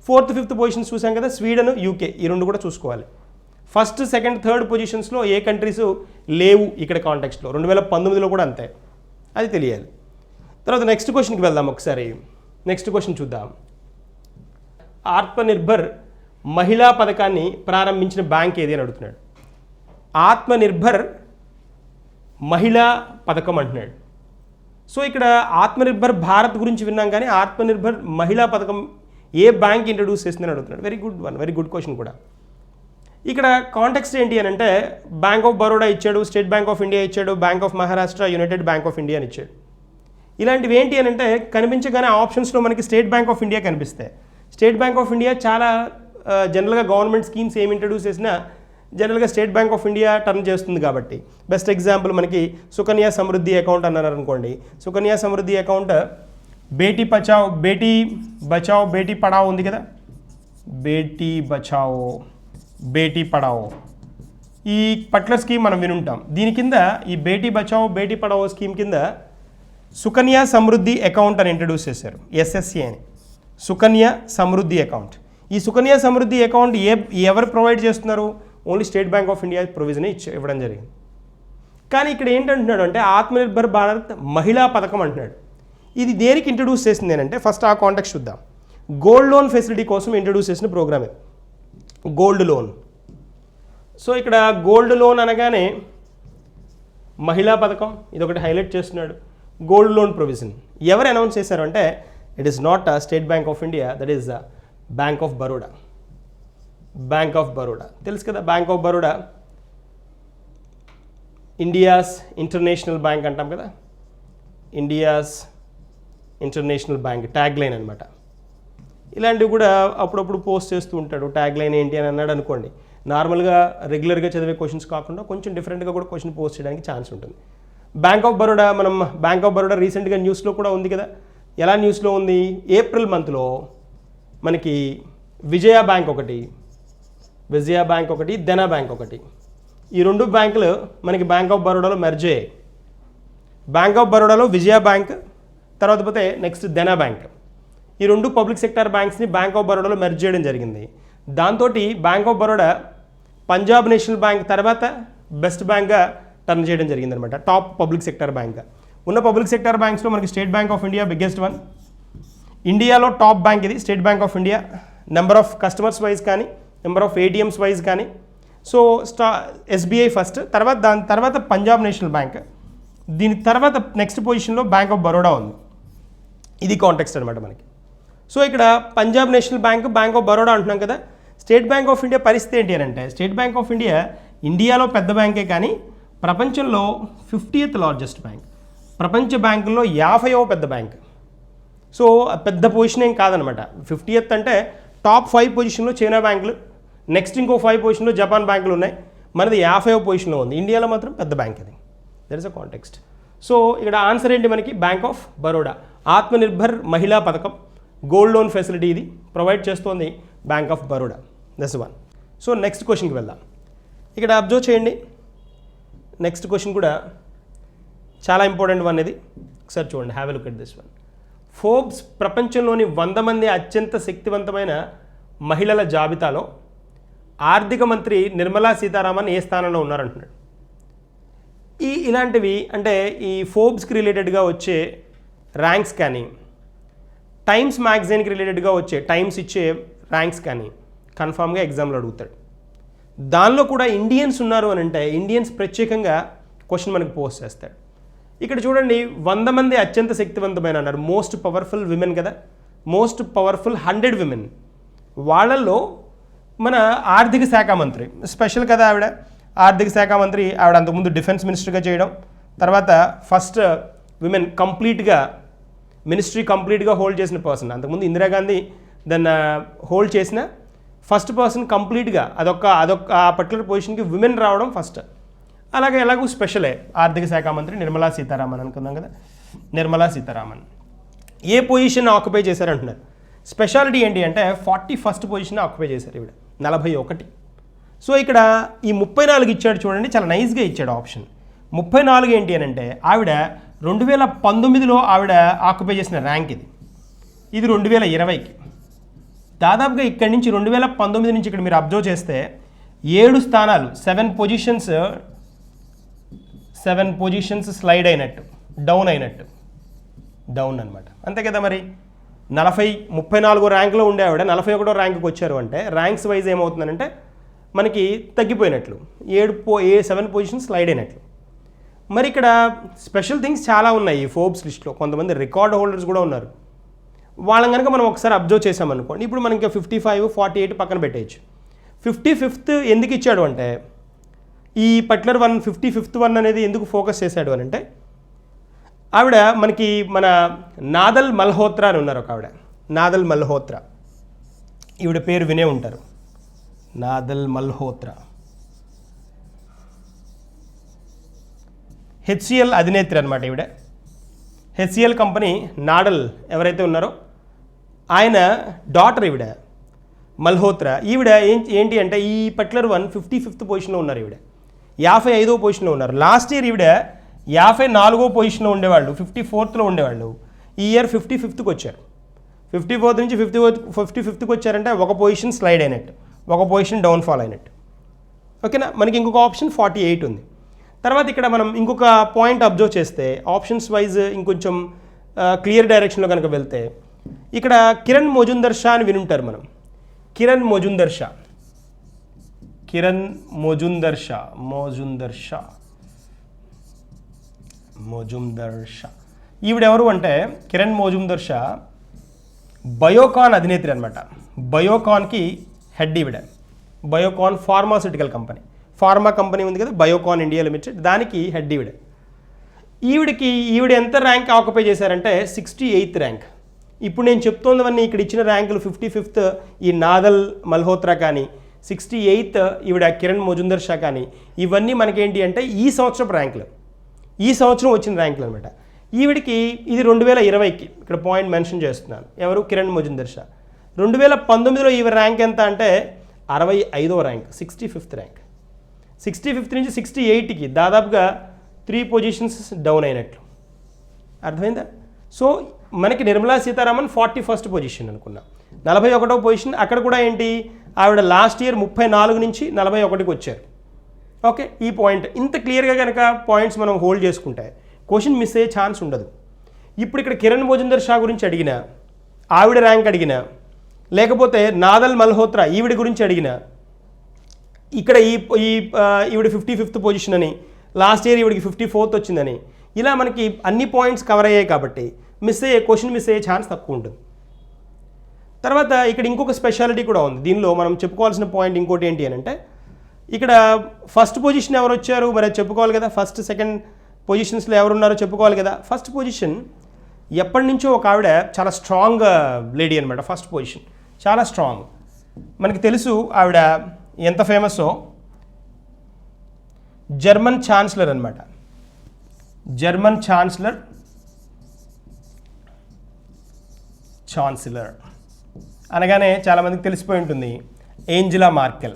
4th, 5th పొజిషన్స్ చూసాం కదా, స్వీడన్, యూకే, ఈ రెండు కూడా చూసుకోవాలి. ఫస్ట్, సెకండ్, థర్డ్ పొజిషన్స్లో ఏ కంట్రీస్ లేవు ఇక్కడ కాంటెక్స్ట్లో. 2019లో కూడా అంతే, అది తెలియాలి. తర్వాత నెక్స్ట్ క్వశ్చన్కి వెళ్దాం ఒకసారి. నెక్స్ట్ క్వశ్చన్ చూద్దాం. ఆత్మనిర్భర్ మహిళా పథకాన్ని ప్రారంభించిన బ్యాంక్ ఏది అని అడుగుతున్నాడు. ఆత్మనిర్భర్ మహిళా పథకం అంటున్నాడు. సో ఇక్కడ ఆత్మనిర్భర్ భారత్ గురించి విన్నాం, కానీ ఆత్మనిర్భర్ మహిళా పథకం ఏ బ్యాంక్ ఇంట్రడ్యూస్ చేసిందని అడుగుతున్నాడు. Very good one, very good question కూడా. ఇక్కడ కాంటెక్స్ట్ ఏంటి అని అంటే బ్యాంక్ ఆఫ్ బరోడా ఇచ్చాడు, స్టేట్ బ్యాంక్ ఆఫ్ ఇండియా ఇచ్చాడు, bank of Maharashtra, United bank of India అని ఇచ్చాడు. ఇలాంటివి ఏంటి అని అంటే కనిపించగానే ఆప్షన్స్లో మనకి స్టేట్ బ్యాంక్ ఆఫ్ ఇండియా కనిపిస్తాయి. స్టేట్ బ్యాంక్ ఆఫ్ ఇండియా చాలా జనరల్గా గవర్నమెంట్ స్కీమ్స్ ఏమి ఇంట్రడ్యూస్ చేసినా జనరల్గా state bank of India turn చేస్తుంది కాబట్టి. బెస్ట్ ఎగ్జాంపుల్ మనకి సుకన్య సమృద్ధి అకౌంట్ అన్నారు అనుకోండి. సుకన్య సమృద్ధి అకౌంట్ బేటీ బచావ్ బేటీ పడావ్ ఉంది కదా, బేటీ బచావో బేటీ పడావో, ఈ పర్టికులర్ స్కీమ్ మనం వినుంటాం. దీని కింద ఈ బేటీ బచావో బేటీ పడావో స్కీమ్ కింద సుకన్య సమృద్ధి అకౌంట్ అని ఇంట్రడ్యూస్ చేశారు, SSA అని, సుకన్య సమృద్ధి అకౌంట్. ఈ సుకన్య సమృద్ధి అకౌంట్ ఎవరు ప్రొవైడ్ చేస్తున్నారు, only state bank of India provision ఇవ్వడం జరిగింది. కానీ ఇక్కడ ఏంటంటున్నాడు అంటే ఆత్మనిర్భర్ భారత్ మహిళా పథకం అంటున్నాడు. ఇది దేనికి ఇంట్రడ్యూస్ చేసింది అంటే ఫస్ట్ ఆ కాంటెక్స్ట్ చూద్దాం. గోల్డ్ లోన్ ఫెసిలిటీ కోసం ఇంట్రడ్యూస్ చేసిన ప్రోగ్రామ్ ఇది, గోల్డ్ లోన్. సో ఇక్కడ గోల్డ్ లోన్ అనగానే మహిళా పథకం ఇది ఒకటి హైలైట్ చేస్తున్నాడు. గోల్డ్ లోన్ ప్రొవిజన్ ఎవరు అనౌన్స్ చేశారు అంటే it is not state bank of India, that is bank of Baroda. Bank of Baroda తెలుసు కదా, bank of Baroda India's international bank అంటాం కదా, India's international bank tag line అనమాట. ఇలాంటివి కూడా అప్పుడప్పుడు పోస్ట్ చేస్తూ ఉంటాడు. ట్యాగ్ లైన్ ఏంటి అని అన్నాడు అనుకోండి, నార్మల్గా రెగ్యులర్గా చదివే క్వశ్చన్స్ కాకుండా కొంచెం డిఫరెంట్గా కూడా క్వశ్చన్ పోస్ట్ చేయడానికి ఛాన్స్ ఉంటుంది. బ్యాంక్ ఆఫ్ బరోడా, మనం బ్యాంక్ ఆఫ్ బరోడా రీసెంట్గా న్యూస్లో కూడా ఉంది కదా. ఎలా న్యూస్లో ఉంది, ఏప్రిల్ మంత్లో మనకి విజయ బ్యాంక్ ఒకటి, దెనా బ్యాంక్ ఒకటి, ఈ రెండు బ్యాంకులు మనకి బ్యాంక్ ఆఫ్ బరోడాలో మెర్జ్ అయ్యాయి. బ్యాంక్ ఆఫ్ బరోడాలో విజయ బ్యాంక్, తర్వాత పోతే నెక్స్ట్ దెనా బ్యాంక్, ఈ రెండు పబ్లిక్ సెక్టార్ బ్యాంక్స్ని బ్యాంక్ ఆఫ్ బరోడాలో మెర్జ్ చేయడం జరిగింది. దాంతో bank of Baroda Punjab national bank తర్వాత బెస్ట్ బ్యాంక్గా టర్న్ చేయడం జరిగిందనమాట. టాప్ పబ్లిక్ సెక్టర్ బ్యాంక్గా ఉన్న పబ్లిక్ సెక్టర్ బ్యాంక్స్లో మనకి state bank of India biggest one. ఇండియాలో టాప్ బ్యాంక్ ఇది state bank of India. Number of customers wise కానీ, నెంబర్ ఆఫ్ ఏటీఎమ్స్ వైజ్ కానీ. సో ఎస్బీఐ ఫస్ట్, దాని తర్వాత పంజాబ్ నేషనల్ బ్యాంక్, దీని తర్వాత నెక్స్ట్ పొజిషన్లో బ్యాంక్ ఆఫ్ బరోడా ఉంది. ఇది కాంటెక్స్ట్ అనమాట మనకి. సో ఇక్కడ Punjab national bank, bank of Baroda అంటున్నాం కదా. స్టేట్ బ్యాంక్ ఆఫ్ ఇండియా పరిస్థితి ఏంటి అని అంటే, స్టేట్ బ్యాంక్ ఆఫ్ ఇండియా ఇండియాలో పెద్ద బ్యాంకే కానీ ప్రపంచంలో 50th లార్జెస్ట్ బ్యాంక్. ప్రపంచ బ్యాంకుల్లో 50వ పెద్ద బ్యాంక్. సో పెద్ద పొజిషన్ ఏం కాదనమాట. 50th అంటే టాప్ 5 పొజిషన్లో చైనా బ్యాంకులు, నెక్స్ట్ ఇంకో 5 పొజిషన్లో జపాన్ బ్యాంకులు ఉన్నాయి. మనది 50వ పొజిషన్లో ఉంది. ఇండియాలో మాత్రం పెద్ద బ్యాంక్ అది. That is a context. So ఇక్కడ ఆన్సర్ ఏంటి మనకి? Bank of Baroda. ఆత్మనిర్భర్ మహిళా పథకం, గోల్డ్ లోన్ ఫెసిలిటీ ఇది ప్రొవైడ్ చేస్తోంది bank of Baroda. That's one. So next క్వశ్చన్కి వెళ్దాం. ఇక్కడ అబ్జర్వ్ చేయండి. నెక్స్ట్ క్వశ్చన్ కూడా చాలా ఇంపార్టెంట్ వన్ ఇది. ఒకసారి చూడండి, have a look at this one. Forbes ప్రపంచంలోని 100 మంది అత్యంత శక్తివంతమైన మహిళల జాబితాలో ఆర్థిక మంత్రి నిర్మలా సీతారామన్ ఏ స్థానంలో ఉన్నారంటున్నాడు. ఇలాంటివి అంటే ఈ ఫోర్బ్స్కి రిలేటెడ్గా వచ్చే ర్యాంక్స్ కానీ, టైమ్స్ మ్యాగజైన్కి రిలేటెడ్గా వచ్చే టైమ్స్ ఇచ్చే ర్యాంక్స్ కానీ కన్ఫామ్గా ఎగ్జామ్లో అడుగుతాడు. దానిలో కూడా ఇండియన్స్ ఉన్నారు అని అంటే ఇండియన్స్ ప్రత్యేకంగా క్వశ్చన్ మనకి పోస్ట్ చేస్తాడు. ఇక్కడ చూడండి, 100 మంది అత్యంత శక్తివంతమైన అన్నారు. మోస్ట్ పవర్ఫుల్ విమెన్ కదా, మోస్ట్ పవర్ఫుల్ 100 విమెన్. వాళ్ళల్లో మన ఆర్థిక శాఖ మంత్రి స్పెషల్ కదా ఆవిడ. ఆర్థిక శాఖ మంత్రి ఆవిడ అంతకుముందు డిఫెన్స్ మినిస్టర్గా చేయడం, తర్వాత ఫస్ట్ విమెన్ కంప్లీట్గా మినిస్ట్రీ కంప్లీట్గా హోల్డ్ చేసిన పర్సన్. అంతకుముందు ఇందిరాగాంధీ దాన్ని హోల్డ్ చేసిన ఫస్ట్ పర్సన్ కంప్లీట్గా అదొక ఆ పర్టికులర్ పొజిషన్కి విమెన్ రావడం ఫస్ట్. అలాగే ఎలాగూ స్పెషలే ఆర్థిక శాఖ మంత్రి నిర్మలా సీతారామన్ అనుకుందాం కదా. నిర్మలా సీతారామన్ ఏ పొజిషన్ ఆక్యుపై చేశారంటున్నారు. స్పెషాలిటీ ఏంటి అంటే 41st పొజిషన్ ఆక్యుపై చేశారు ఈవిడ, 41. సో ఇక్కడ ఈ 34 ఇచ్చాడు చూడండి, చాలా నైస్గా ఇచ్చాడు ఆప్షన్. 34 ఏంటి అని అంటే ఆవిడ 2019లో ఆవిడ ఆక్యుపై చేసిన ర్యాంక్ ఇది. ఇది 2020కి. దాదాపుగా ఇక్కడి నుంచి 2019 నుంచి ఇక్కడ మీరు అబ్జర్వ్ చేస్తే 7 స్థానాలు 7 పొజిషన్స్ స్లైడ్ అయినట్టు, డౌన్ అనమాట. అంతే కదా మరి. 34 ర్యాంకులో ఉండే ఆవిడ 41వ ర్యాంకుకి వచ్చారు అంటే ర్యాంక్స్ వైజ్ ఏమవుతుందంటే మనకి తగ్గిపోయినట్లు, 7 పొజిషన్స్ స్లైడ్ అయినట్లు. మరి ఇక్కడ స్పెషల్ థింగ్స్ చాలా ఉన్నాయి ఈ ఫోర్బ్స్ లిస్ట్లో. కొంతమంది రికార్డ్ హోల్డర్స్ కూడా ఉన్నారు. వాళ్ళని కనుక మనం ఒకసారి అబ్జర్వ్ చేసామనుకోండి, ఇప్పుడు మనకి 55, 48 పక్కన పెట్టేయచ్చు. 55th ఎందుకు ఇచ్చాడు అంటే ఈ పర్టికులర్ 55th వన్ అనేది ఎందుకు ఫోకస్ చేశాడు అని అంటే ఆవిడ మనకి మన నాదల్ మల్హోత్రా అని ఉన్నారు ఒక ఆవిడ. నాదల్ మల్హోత్రా, ఈవిడ పేరు వినే ఉంటారు. నాదల్ మల్హోత్రా హెచ్సిఎల్ అధినేత్రి అనమాట ఈవిడ. హెచ్సిఎల్ కంపెనీ నాడల్ ఎవరైతే ఉన్నారో ఆయన డాటర్ ఈవిడ మల్హోత్రా. ఈవిడ ఏంటి అంటే ఈ పర్టికులర్ 55th పొజిషన్లో ఉన్నారు. ఈవిడ 55వ పొజిషన్లో ఉన్నారు. లాస్ట్ ఇయర్ ఈవిడ 54వ పొజిషన్లో ఉండేవాళ్ళు, 54thలో ఉండేవాళ్ళు. ఈ ఇయర్ 55thకి వచ్చారు. 54th నుంచి 55thకి వచ్చారంటే ఒక పొజిషన్ స్లైడ్ అయినట్టు, ఒక పొజిషన్ డౌన్ఫాల్ అయినట్టు. ఓకేనా. మనకి ఇంకొక ఆప్షన్ 48 ఉంది. తర్వాత ఇక్కడ మనం ఇంకొక పాయింట్ అబ్జర్వ్ చేస్తే ఆప్షన్స్ వైజ్ ఇంకొంచెం క్లియర్ డైరెక్షన్లో కనుక వెళ్తే ఇక్కడ కిరణ్ మొజుందర్ షా అని వినుంటారు మనం. కిరణ్ మొజుందర్ షా ఈవిడెవరు అంటే కిరణ్ మొజుందర్ షా బయోకాన్ అధినేత్రి అనమాట. బయోకాన్కి హెడ్ ఈవిడ. Biocon pharmaceutical company, pharma company ఉంది కదా బయోకాన్ ఇండియా లిమిటెడ్, దానికి హెడ్ ఈవిడ. ఈవిడ ఎంత ర్యాంక్ ఆక్యుపై చేశారంటే 68th ర్యాంక్. ఇప్పుడు నేను చెప్తోందవన్నీ ఇక్కడ ఇచ్చిన ర్యాంకులు 55th ఈ నాదల్ మల్హోత్రా కానీ, 68th ఈవిడ కిరణ్ మొజుందర్ షా కానీ, ఇవన్నీ మనకేంటి అంటే ఈ సంవత్సరపు ర్యాంకులు, ఈ సంవత్సరం వచ్చిన ర్యాంకులు అనమాట. ఈవిడికి ఇది 2020కి ఇక్కడ పాయింట్ మెన్షన్ చేస్తున్నాను. ఎవరు? కిరణ్ మొజుందర్ షా. 2019లో ఈవిడ ర్యాంక్ ఎంత అంటే 65వ ర్యాంక్, 65th ర్యాంక్. 65th నుంచి 68కి దాదాపుగా 3 పొజిషన్స్ డౌన్ అయినట్లు. అర్థమైందా? సో మనకి నిర్మలా సీతారామన్ 41st పొజిషన్ అనుకున్నాం, 41వ పొజిషన్. అక్కడ కూడా ఏంటి ఆవిడ లాస్ట్ ఇయర్ 34 నుంచి 41కి వచ్చారు. ఓకే, ఈ పాయింట్ ఇంత క్లియర్గా కనుక పాయింట్స్ మనం హోల్డ్ చేసుకుంటే క్వశ్చన్ మిస్ అయ్యే ఛాన్స్ ఉండదు. ఇప్పుడు ఇక్కడ కిరణ్ మోజుందర్ షా గురించి అడిగినా, ఆవిడ ర్యాంక్ అడిగినా, లేకపోతే నాదల్ మల్హోత్రా ఈవిడ గురించి అడిగినా, ఇక్కడ ఈవిడ 55th పొజిషన్ అని, లాస్ట్ ఇయర్ ఈవిడికి 54th వచ్చిందని, ఇలా మనకి అన్ని పాయింట్స్ కవర్ అయ్యాయి కాబట్టి క్వశ్చన్ మిస్ అయ్యే ఛాన్స్ తక్కువ ఉంటుంది. తర్వాత ఇక్కడ ఇంకొక స్పెషాలిటీ కూడా ఉంది. దీనిలో మనం చెప్పుకోవాల్సిన పాయింట్ ఇంకోటి ఏంటి అని అంటే, ఇక్కడ ఫస్ట్ పొజిషన్ ఎవరు వచ్చారు మరి అది చెప్పుకోవాలి కదా. ఫస్ట్ సెకండ్ పొజిషన్స్లో ఎవరున్నారో చెప్పుకోవాలి కదా. ఫస్ట్ పొజిషన్ ఎప్పటి నుంచో ఒక ఆవిడ చాలా స్ట్రాంగ్ లేడీ అనమాట. ఫస్ట్ పొజిషన్ చాలా స్ట్రాంగ్. మనకి తెలుసు ఆవిడ ఎంత ఫేమస్సో. జర్మన్ ఛాన్సలర్ అనమాట. జర్మన్ ఛాన్సలర్ అనగానే చాలామందికి తెలిసిపోయి ఉంటుంది, ఏంజెలా మార్కెల్.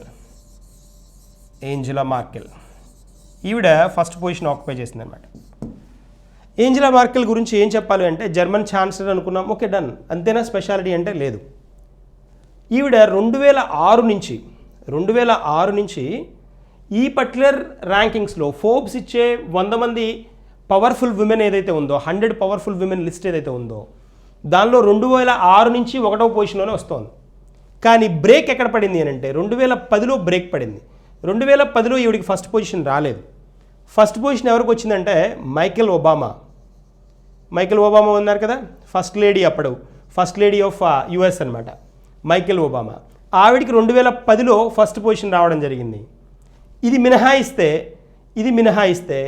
ఈవిడ ఫస్ట్ పొజిషన్ ఆక్యుపై చేసింది అనమాట. ఏంజెలా మార్కెల్ గురించి ఏం చెప్పాలి అంటే, జర్మన్ ఛాన్సలర్ అనుకున్నాం, ఓకే డన్, అంతేనా స్పెషాలిటీ అంటే లేదు. ఈవిడ 2006 నుంచి ఈ పర్టికులర్ ర్యాంకింగ్స్లో ఫోర్బ్స్ ఇచ్చే 100 మంది పవర్ఫుల్ విమెన్ ఏదైతే ఉందో, 100 పవర్ఫుల్ విమెన్ లిస్ట్ ఏదైతే ఉందో, దానిలో 2006 నుంచి 1వ పొజిషన్లోనే వస్తోంది. కానీ బ్రేక్ ఎక్కడ పడింది అని అంటే 2010లో బ్రేక్ పడింది. 2010లో ఈవిడికి ఫస్ట్ పొజిషన్ రాలేదు. ఫస్ట్ పొజిషన్ ఎవరికి వచ్చిందంటే మైకెల్ ఒబామా ఉన్నారు కదా, ఫస్ట్ లేడీ, అప్పుడు ఫస్ట్ లేడీ ఆఫ్ యుఎస్ అనమాట, మైకెల్ ఒబామా. ఆవిడికి 2010లో ఫస్ట్ పొజిషన్ రావడం జరిగింది. ఇది మినహాయిస్తే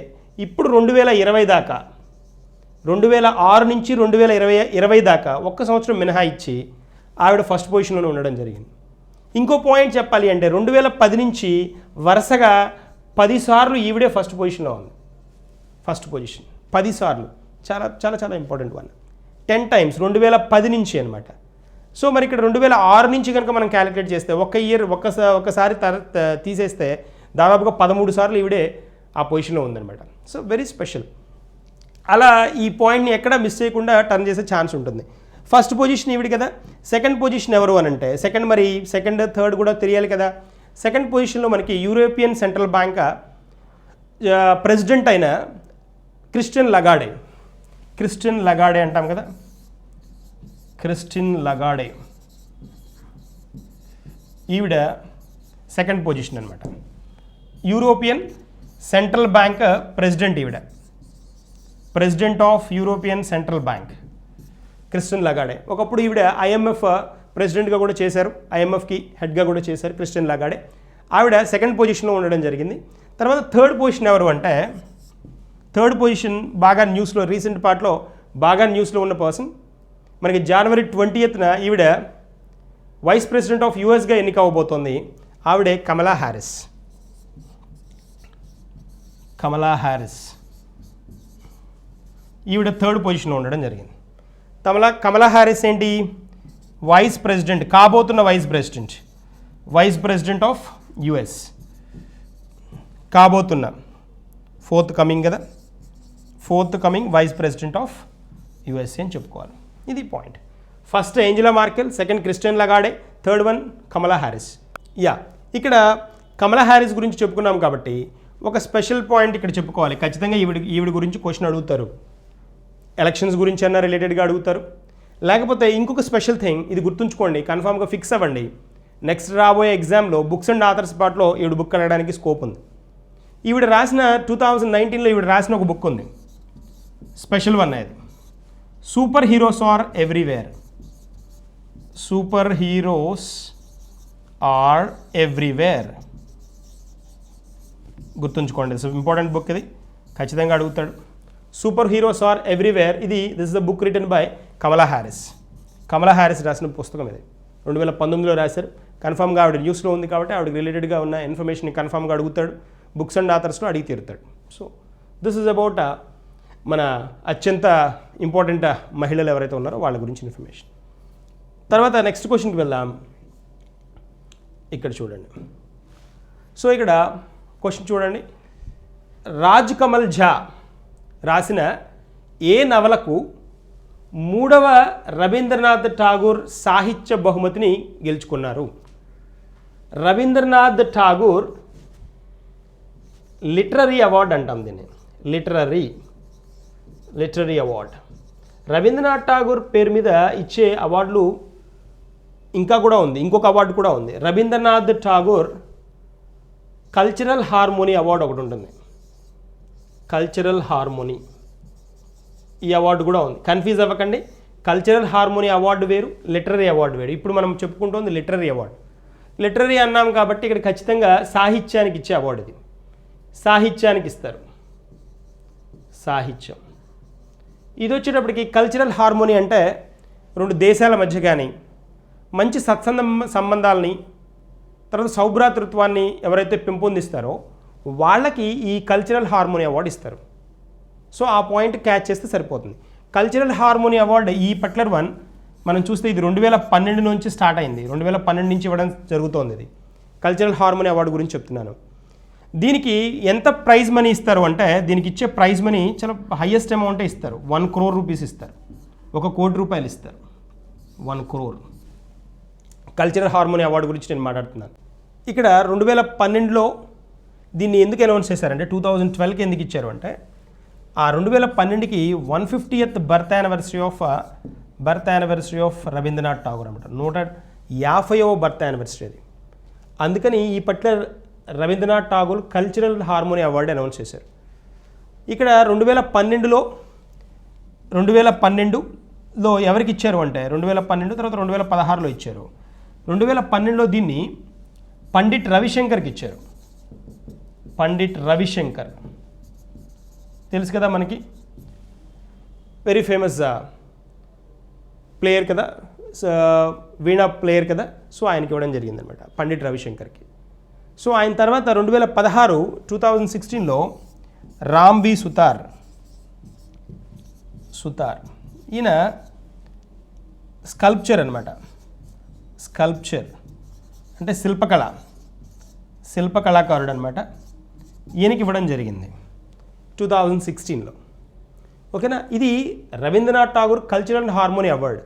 ఇప్పుడు 2020 దాకా, 2006 నుంచి 2020 దాకా ఒక్క సంవత్సరం మినహాయిచ్చి ఆవిడ ఫస్ట్ పొజిషన్లోనే ఉండడం జరిగింది. ఇంకో పాయింట్ చెప్పాలి అంటే 2010 నుంచి వరుసగా 10 సార్లు ఈవిడే ఫస్ట్ పొజిషన్లో ఉంది. ఫస్ట్ పొజిషన్ 10 సార్లు, చాలా చాలా చాలా ఇంపార్టెంట్ వన్. 10 టైమ్స్ 2010 నుంచి అనమాట. సో మరి ఇక్కడ 2006 నుంచి కనుక మనం క్యాలిక్యులేట్ చేస్తే ఒక్కసారి తీసేస్తే దాదాపుగా 13 సార్లు ఈవిడే ఆ పొజిషన్లో ఉందన్నమాట. So very special. అలా ఈ పాయింట్ని ఎక్కడ మిస్ చేయకుండా టర్న్ చేసే ఛాన్స్ ఉంటుంది. ఫస్ట్ పొజిషన్ ఈవిడ కదా. సెకండ్ పొజిషన్ ఎవరు అని అంటే, సెకండ్ థర్డ్ కూడా తెలియాలి కదా. సెకండ్ పొజిషన్లో మనకి యూరోపియన్ సెంట్రల్ బ్యాంక్ ప్రెసిడెంట్ అయిన క్రిస్టియన్ లగాడే అంటాం కదా, క్రిస్టిన్ లగాడే, ఈవిడ సెకండ్ పొజిషన్ అనమాట. యూరోపియన్ సెంట్రల్ బ్యాంక్ ప్రెసిడెంట్ ఈవిడ, president of European central bank Christian Lagarde. ఒకప్పుడు ఈవిడ IMF ప్రెసిడెంట్గా కూడా చేశారు, IMFకి హెడ్గా కూడా చేశారు క్రిస్టియన్ లగాడే. ఆవిడ సెకండ్ పొజిషన్లో ఉండడం జరిగింది. తర్వాత థర్డ్ పొజిషన్ ఎవరు అంటే, థర్డ్ పొజిషన్ బాగా న్యూస్లో, రీసెంట్ పార్ట్లో బాగా న్యూస్లో ఉన్న పర్సన్, మనకి January 20th ఈవిడ వైస్ ప్రెసిడెంట్ ఆఫ్ యూఎస్గా ఎన్నిక అవ్వబోతోంది. ఆవిడే కమలా హ్యారిస్. ఈవిడ థర్డ్ పొజిషన్లో ఉండడం జరిగింది. కమలా హ్యారిస్ ఏంటి, వైస్ ప్రెసిడెంట్, కాబోతున్న వైస్ ప్రెసిడెంట్ ఆఫ్ యుఎస్, కాబోతున్న fourth coming vice president of USA అని చెప్పుకోవాలి. ఇది point. First Angela Merkel, second Christian Lagarde, third one Kamala Harris. ఇక్కడ కమలా హ్యారిస్ గురించి చెప్పుకున్నాం కాబట్టి ఒక స్పెషల్ పాయింట్ ఇక్కడ చెప్పుకోవాలి. ఖచ్చితంగా ఈవిడ గురించి క్వశ్చన్ అడుగుతారు, ఎలక్షన్స్ గురించి అన్న రిలేటెడ్గా అడుగుతారు. లేకపోతే ఇంకొక స్పెషల్ థింగ్, ఇది గుర్తుంచుకోండి, కన్ఫామ్గా ఫిక్స్ అవ్వండి, నెక్స్ట్ రాబోయే ఎగ్జామ్లో బుక్స్ అండ్ ఆథర్స్ పార్ట్లో ఈవిడ బుక్ అడగడానికి స్కోప్ ఉంది. ఈవిడ రాసిన 2019లో ఈవిడ రాసిన ఒక బుక్ ఉంది, స్పెషల్ వన్. అది సూపర్ హీరోస్ ఆర్ ఎవ్రీవేర్. గుర్తుంచుకోండి, ఇంపార్టెంట్ బుక్ ఇది, ఖచ్చితంగా అడుగుతాడు. Superheroes are everywhere, this is the book written by Kamala Harris రాసిన పుస్తకం ఇది. 2019లో రాశారు. కన్ఫామ్గా ఆవిడ న్యూస్లో ఉంది కాబట్టి ఆవిడకి రిలేటెడ్గా ఉన్న ఇన్ఫర్మేషన్ కన్ఫామ్గా అడుగుతాడు, బుక్స్ అండ్ ఆథర్స్లో అడిగి తీరుతాడు. సో దిస్ ఇస్ అబౌట్ మన అత్యంత ఇంపార్టెంట్ మహిళలు ఎవరైతే ఉన్నారో వాళ్ళ గురించి ఇన్ఫర్మేషన్. తర్వాత నెక్స్ట్ క్వశ్చన్కి వెళ్దాం. ఇక్కడ చూడండి. సో ఇక్కడ క్వశ్చన్ చూడండి, రాజ్ కమల్ ఝా రాసిన ఏ నవలకు 3వ రవీంద్రనాథ్ ఠాగూర్ సాహిత్య బహుమతిని గెలుచుకున్నారు? రవీంద్రనాథ్ ఠాగూర్ లిటరరీ అవార్డ్ అంటాం దీన్ని. Literary award. రవీంద్రనాథ్ ఠాగూర్ పేరు మీద ఇచ్చే అవార్డులు ఇంకా కూడా ఉంది, ఇంకొక అవార్డు కూడా ఉంది. Rabindranath Tagore cultural harmony award ఒకటి ఉంటుంది. కల్చరల్ హార్మోనీ ఈ అవార్డు కూడా ఉంది. కన్ఫ్యూజ్ అవ్వకండి. కల్చరల్ హార్మోనీ అవార్డు వేరు, లిటరరీ అవార్డు వేరు. ఇప్పుడు మనం చెప్పుకుంటుంది లిటరరీ అవార్డు. లిటరరీ అన్నాం కాబట్టి ఇక్కడ ఖచ్చితంగా సాహిత్యానికి ఇచ్చే అవార్డు ఇది. సాహిత్యానికి ఇస్తారు, సాహిత్యం. ఇది వచ్చేటప్పటికి కల్చరల్ హార్మోనీ అంటే రెండు దేశాల మధ్య కానీ మంచి సంబంధాలని, తర్వాత సౌభ్రాతృత్వాన్ని ఎవరైతే పెంపొందిస్తారో వాళ్ళకి ఈ కల్చరల్ హార్మోనీ అవార్డు ఇస్తారు. సో ఆ పాయింట్ క్యాచ్ చేస్తే సరిపోతుంది. కల్చరల్ హార్మోనీ అవార్డు ఈ పర్టికులర్ వన్ మనం చూస్తే ఇది 2012 నుంచి స్టార్ట్ అయింది. 2012 నుంచి ఇవ్వడం జరుగుతోంది. ఇది కల్చరల్ హార్మోనీ అవార్డు గురించి చెప్తున్నాను. దీనికి ఎంత ప్రైజ్ మనీ ఇస్తారు అంటే దీనికి ఇచ్చే ప్రైజ్ మనీ చాలా హైయెస్ట్ అమౌంటే ఇస్తారు. 1 crore రూపీస్ ఇస్తారు. 1 కోటి రూపాయలు ఇస్తారు. 1 crore. కల్చరల్ హార్మోనీ అవార్డు గురించి నేను మాట్లాడుతున్నాను. ఇక్కడ 2012లో దీన్ని ఎందుకు అనౌన్స్ చేశారంటే 2012కి ఎందుకు ఇచ్చారు అంటే ఆ 2012కి 150th birth anniversary of Rabindranath Tagore అనమాట. 150వ బర్త్ యానివర్సరీ అది. అందుకని ఈ particular Rabindranath Tagore cultural harmony award announce చేశారు. ఇక్కడ 2012లో ఎవరికి ఇచ్చారు అంటే 2012 తర్వాత 2016లో ఇచ్చారు. 2012లో దీన్ని పండిట్ రవిశంకర్కి ఇచ్చారు. పండిట్ రవిశంకర్ తెలుసు కదా మనకి, వెరీ ఫేమస్ ప్లేయర్ కదా, వీణా ప్లేయర్ కదా. సో ఆయనకి ఇవ్వడం జరిగిందనమాట, పండిట్ రవిశంకర్కి. సో ఆయన తర్వాత 2016లో రామ్ వి సుతార్ ఈయన స్కల్ప్చర్ అనమాట. స్కల్ప్చర్ అంటే శిల్పకళాకారుడు అనమాట. ఈయనకి ఇవ్వడం జరిగింది 2016లో. ఓకేనా. ఇది Rabindranath Tagore cultural harmony award.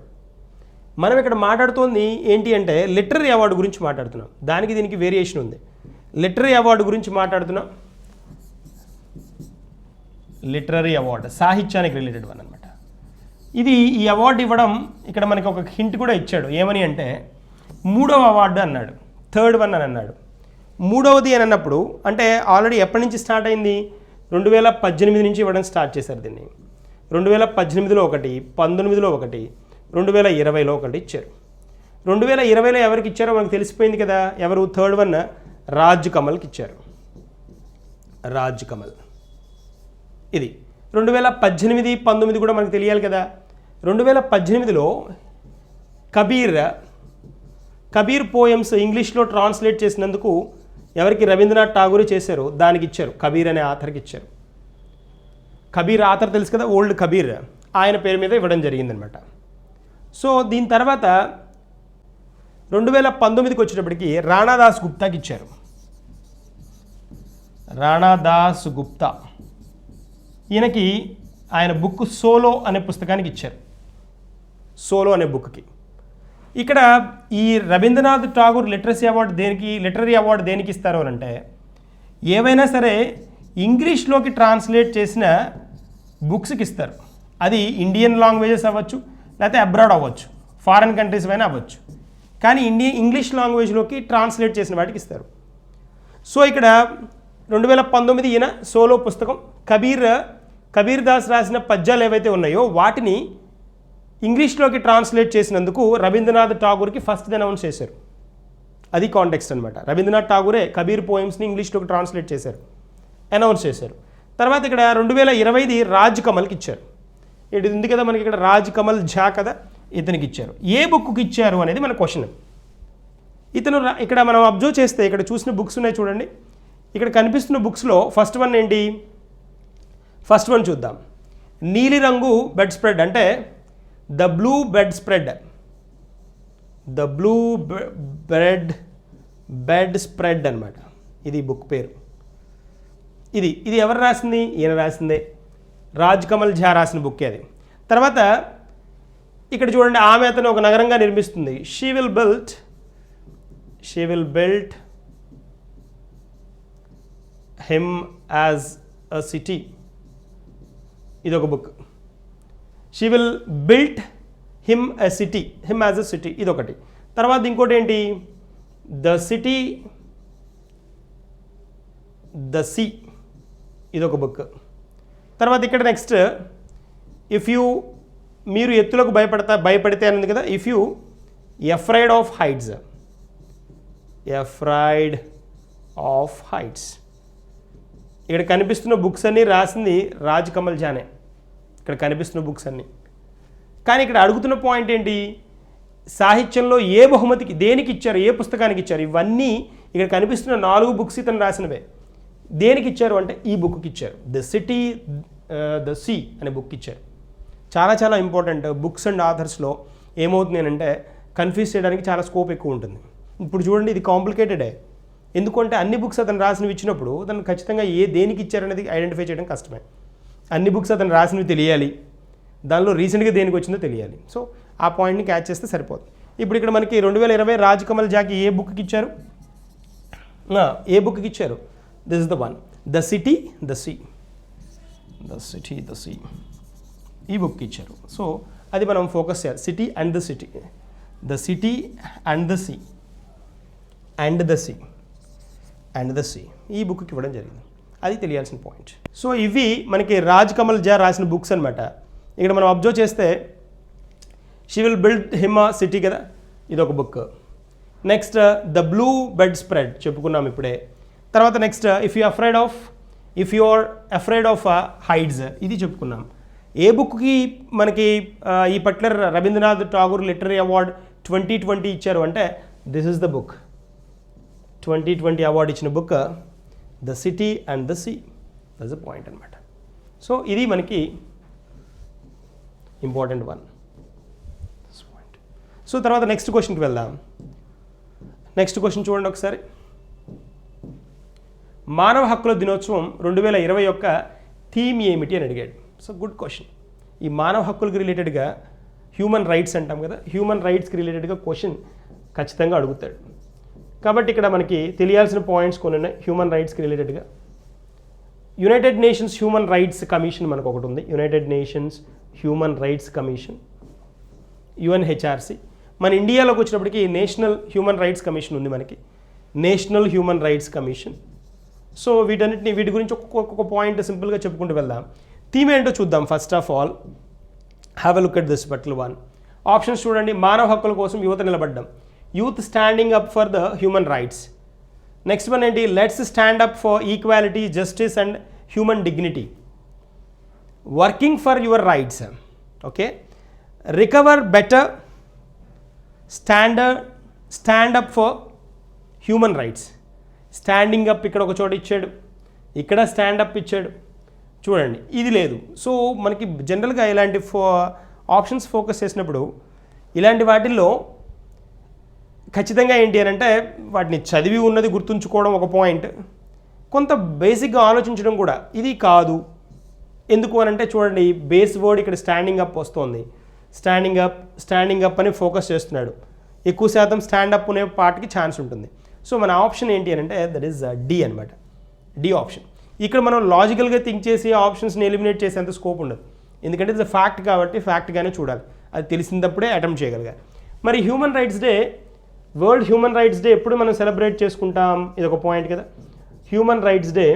మనం ఇక్కడ మాట్లాడుతోంది ఏంటి అంటే లిటరరీ అవార్డు గురించి మాట్లాడుతున్నాం. దానికి దీనికి వేరియేషన్ ఉంది. లిటరరీ అవార్డు గురించి మాట్లాడుతున్నాం. లిటరరీ అవార్డు సాహిత్యానికి రిలేటెడ్ వన్ అనమాట. ఇది ఈ అవార్డు ఇవ్వడం ఇక్కడ మనకి ఒక హింట్ కూడా ఇచ్చాడు. ఏమని అంటే 3వ అవార్డు అన్నాడు, 3rd వన్ అని అన్నాడు. 3వది అని అన్నప్పుడు అంటే ఆల్రెడీ ఎప్పటి నుంచి స్టార్ట్ అయింది, 2018 నుంచి ఇవ్వడం స్టార్ట్ చేశారు దీన్ని. 2018లో ఒకటి, 19లో ఒకటి, 2020లో ఒకటి ఇచ్చారు. 2020లో ఎవరికి ఇచ్చారో మనకు తెలిసిపోయింది కదా. ఎవరు 3rd వన్ రాజ్ కమల్కి ఇచ్చారు. రాజ్ కమల్. ఇది 2018, 19 కూడా మనకు తెలియాలి కదా. 2018లో కబీర్ పోయమ్స్ ఇంగ్లీష్లో ట్రాన్స్లేట్ చేసినందుకు ఎవరికి రవీంద్రనాథ్ ఠాగూర్ చేశారు, దానికి ఇచ్చారు. కబీర్ అనే ఆథర్కి ఇచ్చారు. కబీర్ ఆథర్ తెలుసు కదా, ఓల్డ్ కబీర్, ఆయన పేరు మీద ఇవ్వడం జరిగిందనమాట. సో దీని తర్వాత 2019కి వచ్చేటప్పటికి రాణాదాస్ గుప్తాకి ఇచ్చారు. రాణాదాస్ గుప్తా ఈయనకి ఆయన బుక్ సోలో అనే పుస్తకానికి ఇచ్చారు. సోలో అనే బుక్కి. ఇక్కడ ఈ రవీంద్రనాథ్ ఠాగూర్ లిటరరీ అవార్డు దేనికి ఇస్తారు అంటే ఏవైనా సరే ఇంగ్లీష్లోకి ట్రాన్స్లేట్ చేసిన బుక్స్కి ఇస్తారు. అది ఇండియన్ లాంగ్వేజెస్ అవ్వచ్చు, లేకపోతే అబ్రాడ్ అవ్వచ్చు, ఫారెన్ కంట్రీస్ అయినా అవ్వచ్చు. కానీ ఇంగ్లీష్ లాంగ్వేజ్లోకి ట్రాన్స్లేట్ చేసిన వాటికి ఇస్తారు. సో ఇక్కడ 2019 ఈయన సోలో పుస్తకం కబీర్ దాస్ రాసిన పద్యాలు ఏవైతే ఉన్నాయో వాటిని ఇంగ్లీష్లోకి ట్రాన్స్లేట్ చేసినందుకు రవీంద్రనాథ్ ఠాగూర్కి ఫస్ట్ అనౌన్స్ చేశారు. అది కాంటెక్స్ట్ అనమాట. రవీంద్రనాథ్ ఠాగూరే కబీర్ పోయమ్స్ని ఇంగ్లీష్లోకి ట్రాన్స్లేట్ చేశారు, అనౌన్స్ చేశారు. తర్వాత ఇక్కడ 2020ది రాజ్ కమల్కి ఇచ్చారు. ఇది ఉంది కదా మనకి ఇక్కడ రాజ్ కమల్ ఝా కదా, ఇతనికి ఇచ్చారు. ఏ బుక్కి ఇచ్చారు అనేది మన క్వశ్చన్. ఇతను ఇక్కడ మనం అబ్జర్వ్ చేస్తే ఇక్కడ చూసిన బుక్స్ ఉన్నాయి చూడండి. ఇక్కడ కనిపిస్తున్న బుక్స్లో ఫస్ట్ వన్ ఏంటి, ఫస్ట్ వన్ చూద్దాం. నీలిరంగు బెడ్ స్ప్రెడ్ అంటే the blue bed spread. The blue bed spread అనమాట ఇది బుక్ పేరు. ఇది ఎవరు రాసింది, ఈయన రాసిందే, రాజ్ కమల్ ఝా రాసిన బుక్కే అది. తర్వాత ఇక్కడ చూడండి, ఆమె అతను ఒక నగరంగా నిర్మిస్తుంది. She she will build him as a city, ఇదొక book. She will built him a city, him as a city, ఇదొకటి. తర్వాత ఇంకోటి ఏంటి, ద సిటీ ద సీ, ఇదొక బుక్. తర్వాత ఇక్కడ నెక్స్ట్, ఇఫ్ యూ, మీరు ఎత్తులకు భయపడితే అన్నది కదా, if you afraid of heights, afraid of heights. ఇక్కడ కనిపిస్తున్న బుక్స్ అన్నీ రాసింది రాజ్ కమల్ జానే, ఇక్కడ కనిపిస్తున్న బుక్స్ అన్నీ. కానీ ఇక్కడ అడుగుతున్న పాయింట్ ఏంటి, సాహిత్యంలో ఏ బహుమతికి, దేనికి ఇచ్చారు, ఏ పుస్తకానికి ఇచ్చారు, ఇవన్నీ ఇక్కడ కనిపిస్తున్న 4 బుక్స్ ఇతను రాసినవే. దేనికి ఇచ్చారు అంటే ఈ బుక్కి ఇచ్చారు, ద సిటీ ద సీ అనే బుక్ ఇచ్చారు. చాలా చాలా ఇంపార్టెంట్. బుక్స్ అండ్ ఆథర్స్లో ఏమవుతుంది అంటే కన్ఫ్యూజ్ చేయడానికి చాలా స్కోప్ ఎక్కువ ఉంటుంది. ఇప్పుడు చూడండి, ఇది కాంప్లికేటెడే. ఎందుకంటే అన్ని బుక్స్ అతను రాసినవి ఇచ్చినప్పుడు అతను ఖచ్చితంగా దేనికి ఇచ్చారనేది ఐడెంటిఫై చేయడం కష్టమే. అన్ని బుక్స్ అతను రాసినవి తెలియాలి, దానిలో రీసెంట్గా దేనికి వచ్చిందో తెలియాలి. సో ఆ పాయింట్ని క్యాచ్ చేస్తే సరిపోతుంది. ఇప్పుడు ఇక్కడ మనకి 2020 రాజ్ కమల్ జాకి ఏ బుక్కి ఇచ్చారు, ఏ బుక్కి ఇచ్చారు, this is the one, the city the sea, the city the sea, ఈ బుక్కి ఇచ్చారు. సో అది మనం ఫోకస్ చేయాలి, city and the city, the city and the sea, and the sea, and the sea, ఈ బుక్కి ఇవ్వడం జరిగింది. అది తెలియాల్సిన పాయింట్. సో ఇవి మనకి రాజ్ కమల్ జా రాసిన బుక్స్ అనమాట. ఇక్కడ మనం అబ్జర్వ్ చేస్తే she will build him a city కదా, ఇదొక book. Next the blue bedspread చెప్పుకున్నాం ఇప్పుడే. తర్వాత next if you are afraid of heights, ఇది చెప్పుకున్నాం. ఏ బుక్కి మనకి ఈ particular Rabindranath Tagore literary award 2020 ఇచ్చారు అంటే this is the book. 2020 award ఇచ్చిన book the city and the sea, that's the point అనమాట. సో ఇది మనకి ఇంపార్టెంట్ వన్. సో తర్వాత నెక్స్ట్ క్వశ్చన్కి వెళ్దాం. నెక్స్ట్ క్వశ్చన్ చూడండి ఒకసారి. మానవ హక్కుల దినోత్సవం 2020 యొక్క థీమ్ ఏమిటి అని అడిగాడు. So good question. ఈ మానవ హక్కులకు రిలేటెడ్గా హ్యూమన్ రైట్స్ అంటాం కదా, హ్యూమన్ రైట్స్కి రిలేటెడ్గా క్వశ్చన్ ఖచ్చితంగా అడుగుతాడు. కాబట్టి ఇక్కడ మనకి తెలియాల్సిన పాయింట్స్ కొన్ని ఉన్నాయి హ్యూమన్ రైట్స్కి రిలేటెడ్గా. United nations human rights commission మనకు ఒకటి ఉంది, United nations human rights commission, UNHRC. మన ఇండియాలోకి వచ్చినప్పటికీ నేషనల్ హ్యూమన్ రైట్స్ కమిషన్ ఉంది మనకి, national human rights commission. So వీటి గురించి ఒక్కొక్క పాయింట్ సింపుల్గా చెప్పుకుంటూ వెళ్దాం. థీమ్ ఏంటో చూద్దాం. First of all have a look at this particular one. Options చూడండి. మానవ హక్కుల కోసం యువత నిలబడ్డం, youth standing up for the human rights. Next one ఏంటి, let's stand up for equality, justice and human dignity. Working for your rights, okay. Recover better, stand up for human rights. Standing up ఇక్కడ ఒక చోట ఇచ్చాడు, ఇక్కడ స్టాండప్ ఇచ్చాడు. చూడండి ఇది లేదు. సో మనకి జనరల్గా ఇలాంటి ఆప్షన్స్ ఫోకస్ చేసినప్పుడు ఇలాంటి వాటిల్లో ఖచ్చితంగా ఏంటి అని అంటే వాటిని చదివి ఉన్నది గుర్తుంచుకోవడం ఒక పాయింట్, కొంత బేసిక్గా ఆలోచించడం కూడా. ఇది కాదు ఎందుకు అని అంటే చూడండి, బేస్ వర్డ్ ఇక్కడ స్టాండింగ్ అప్ వస్తుంది, స్టాండింగ్ అప్ అని ఫోకస్ చేస్తున్నాడు. ఎక్కువ శాతం స్టాండప్ అనే పార్ట్కి ఛాన్స్ ఉంటుంది. సో మన ఆప్షన్ ఏంటి అని అంటే దట్ ఈస్ డి అనమాట, డి ఆప్షన్. ఇక్కడ మనం లాజికల్గా థింక్ చేసి ఆప్షన్స్ని ఎలిమినేట్ చేసేంత స్కోప్ ఉండదు, ఎందుకంటే ఇది ఫ్యాక్ట్ కాబట్టి ఫ్యాక్ట్గానే చూడాలి, అది తెలిసినప్పుడే అటెంప్ట్ చేయగలిగారు. మరి human rights day, world human rights day ఎప్పుడు మనం సెలబ్రేట్ చేసుకుంటాం, ఇది ఒక పాయింట్ కదా. హ్యూమన్ రైట్స్ డే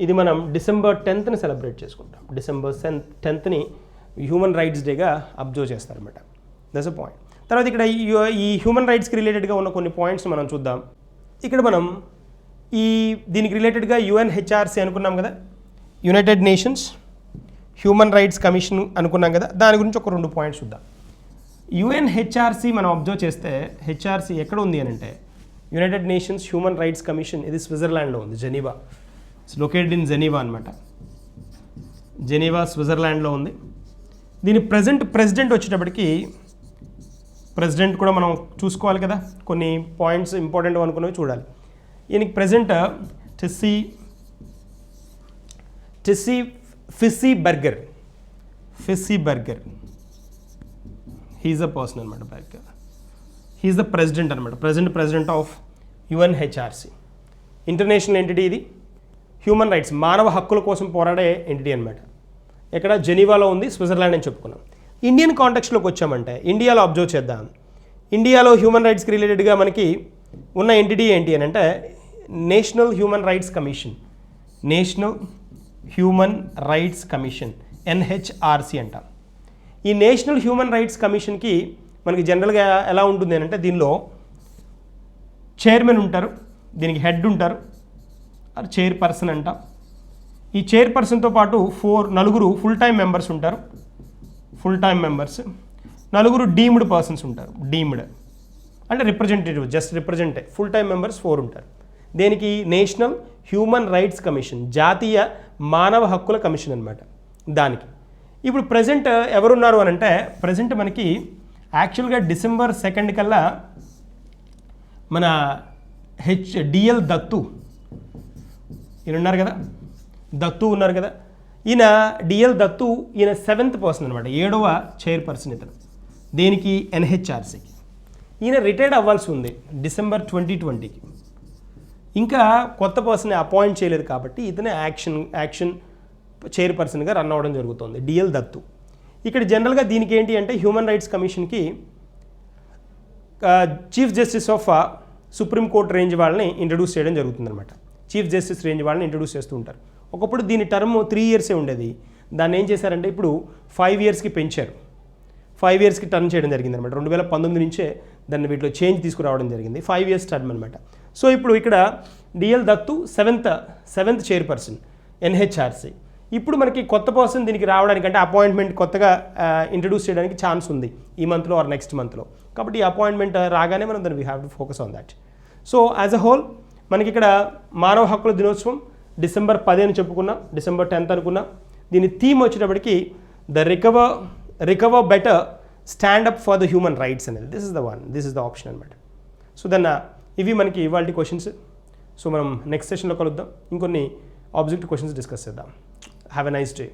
ఇది మనం December 10th సెలబ్రేట్ చేసుకుంటాం. December 10th హ్యూమన్ రైట్స్ డేగా అబ్జర్వ్ చేస్తారన్నమాట. That's a point. తర్వాత ఇక్కడ ఈ హ్యూమన్ రైట్స్కి రిలేటెడ్గా ఉన్న కొన్ని పాయింట్స్ మనం చూద్దాం. ఇక్కడ మనం దీనికి రిలేటెడ్గా UNHRC అనుకున్నాం కదా, United nations human rights commission అనుకున్నాం కదా, దాని గురించి ఒక 2 పాయింట్స్ చూద్దాం. UNHRC మనం అబ్జర్వ్ చేస్తే HRC ఎక్కడ ఉంది అని అంటే United nations human rights commission, ఇది స్విట్జర్లాండ్లో ఉంది, Geneva. It's located in Geneva అనమాట, జెనీవా స్విట్జర్లాండ్లో ఉంది. దీని ప్రెసిడెంట్ వచ్చేటప్పటికి, ప్రెసిడెంట్ కూడా మనం చూసుకోవాలి కదా, కొన్ని పాయింట్స్ ఇంపార్టెంట్ అనుకున్నవి చూడాలి. ఈయనకి president Fisslberger, he is a person అనమాట. బర్గర్, హీఈస్ ద ప్రెసిడెంట్ అనమాట, president of UNHRC. International entity ఇది, హ్యూమన్ రైట్స్ మానవ హక్కుల కోసం పోరాడే ఎంటిటీ అనమాట. ఇక్కడ జెనీవాలో ఉంది, స్విట్జర్లాండ్ అని చెప్పుకున్నాం. ఇండియన్ కాంటెక్స్ట్లోకి వచ్చామంటే ఇండియాలో అబ్జర్వ్ చేద్దాం. ఇండియాలో హ్యూమన్ రైట్స్కి రిలేటెడ్గా మనకి ఉన్న ఎంటిటీ ఏంటి అని అంటే national human rights commission, national human rights commission NHRC అంటాం. ఈ నేషనల్ హ్యూమన్ రైట్స్ కమిషన్కి మనకి జనరల్గా ఎలా ఉంటుంది అని అంటే దీనిలో చైర్మన్ ఉంటారు, దీనికి హెడ్ ఉంటారు, అది చైర్పర్సన్ అంటాం. ఈ చైర్పర్సన్తో పాటు నలుగురు ఫుల్ టైం మెంబర్స్ ఉంటారు, ఫుల్ టైం మెంబర్స్, నలుగురు డీమ్డ్ పర్సన్స్ ఉంటారు, డీమ్డ్ అంటే రిప్రజెంటేటివ్, జస్ట్ రిప్రజెంటే. ఫుల్ టైం మెంబర్స్ 4 ఉంటారు. దేనికి? నేషనల్ హ్యూమన్ రైట్స్ కమిషన్, జాతీయ మానవ హక్కుల కమిషన్ అనమాట. దానికి ఇప్పుడు ప్రజెంట్ ఎవరున్నారు అని అంటే ప్రజెంట్ మనకి యాక్చువల్గా December 2 కల్లా మన డిఎల్ దత్తు ఈయన ఉన్నారు కదా, దత్తు ఉన్నారు కదా, ఈయన డిఎల్ దత్తు ఈయన 7th పర్సన్ అనమాట, 7వ చైర్పర్సన్ ఇతను. దేనికి? ఎన్హెచ్ఆర్సీకి. ఈయన రిటైర్డ్ అవ్వాల్సి ఉంది December 2020కి. ఇంకా కొత్త పర్సన్ అపాయింట్ చేయలేదు కాబట్టి ఇతనే యాక్షన్ చైర్పర్సన్గా రన్ అవ్వడం జరుగుతుంది, డిఎల్ దత్తు. ఇక్కడ జనరల్గా దీనికి ఏంటి అంటే హ్యూమన్ రైట్స్ కమిషన్కి chief justice of supreme court range వాళ్ళని ఇంట్రడ్యూస్ చేయడం జరుగుతుందన్నమాట. చీఫ్ జస్టిస్ రేంజ్ వాళ్ళని ఇంట్రడ్యూస్ చేస్తూ ఉంటారు. ఒకప్పుడు దీని టర్మ్ 3 ఇయర్సే ఉండేది, దాన్ని ఏం చేశారంటే ఇప్పుడు 5 ఇయర్స్కి పెంచారు, 5 ఇయర్స్కి టర్న్ చేయడం జరిగింది అనమాట. 2019 నుంచే దాన్ని వీటిలో చేంజ్ తీసుకురావడం జరిగింది, 5 ఇయర్స్ టర్మ్ అనమాట. సో ఇప్పుడు ఇక్కడ DL Dattu 7th chairperson NHRC. ఇప్పుడు మనకి కొత్త పర్సన్ దీనికి రావడానికి అంటే అపాయింట్మెంట్ కొత్తగా ఇంట్రడ్యూస్ చేయడానికి ఛాన్స్ ఉంది ఈ మంత్లో ఆర్ నెక్స్ట్ మంత్లో. కాబట్టి ఈ అపాయింట్మెంట్ రాగానే మనం దాన్ని we have to focus on that. So as a whole మనకి ఇక్కడ మానవ హక్కుల దినోత్సవం December 10 అని చెప్పుకున్నాం, December 10th అనుకున్నాం. దీని థీమ్ వచ్చేటప్పటికి the recover better stand up for the human rights అనేది. దిస్ ఇస్ ద ఆప్షన్ అనమాట. సో దెన్ ఇవి మనకి ఇవాళ క్వశ్చన్స్. సో మనం నెక్స్ట్ సెషన్లో కలుద్దాం, ఇంకొన్ని ఆబ్జెక్టివ్ క్వశ్చన్స్ డిస్కస్ చేద్దాం. Have a nice day.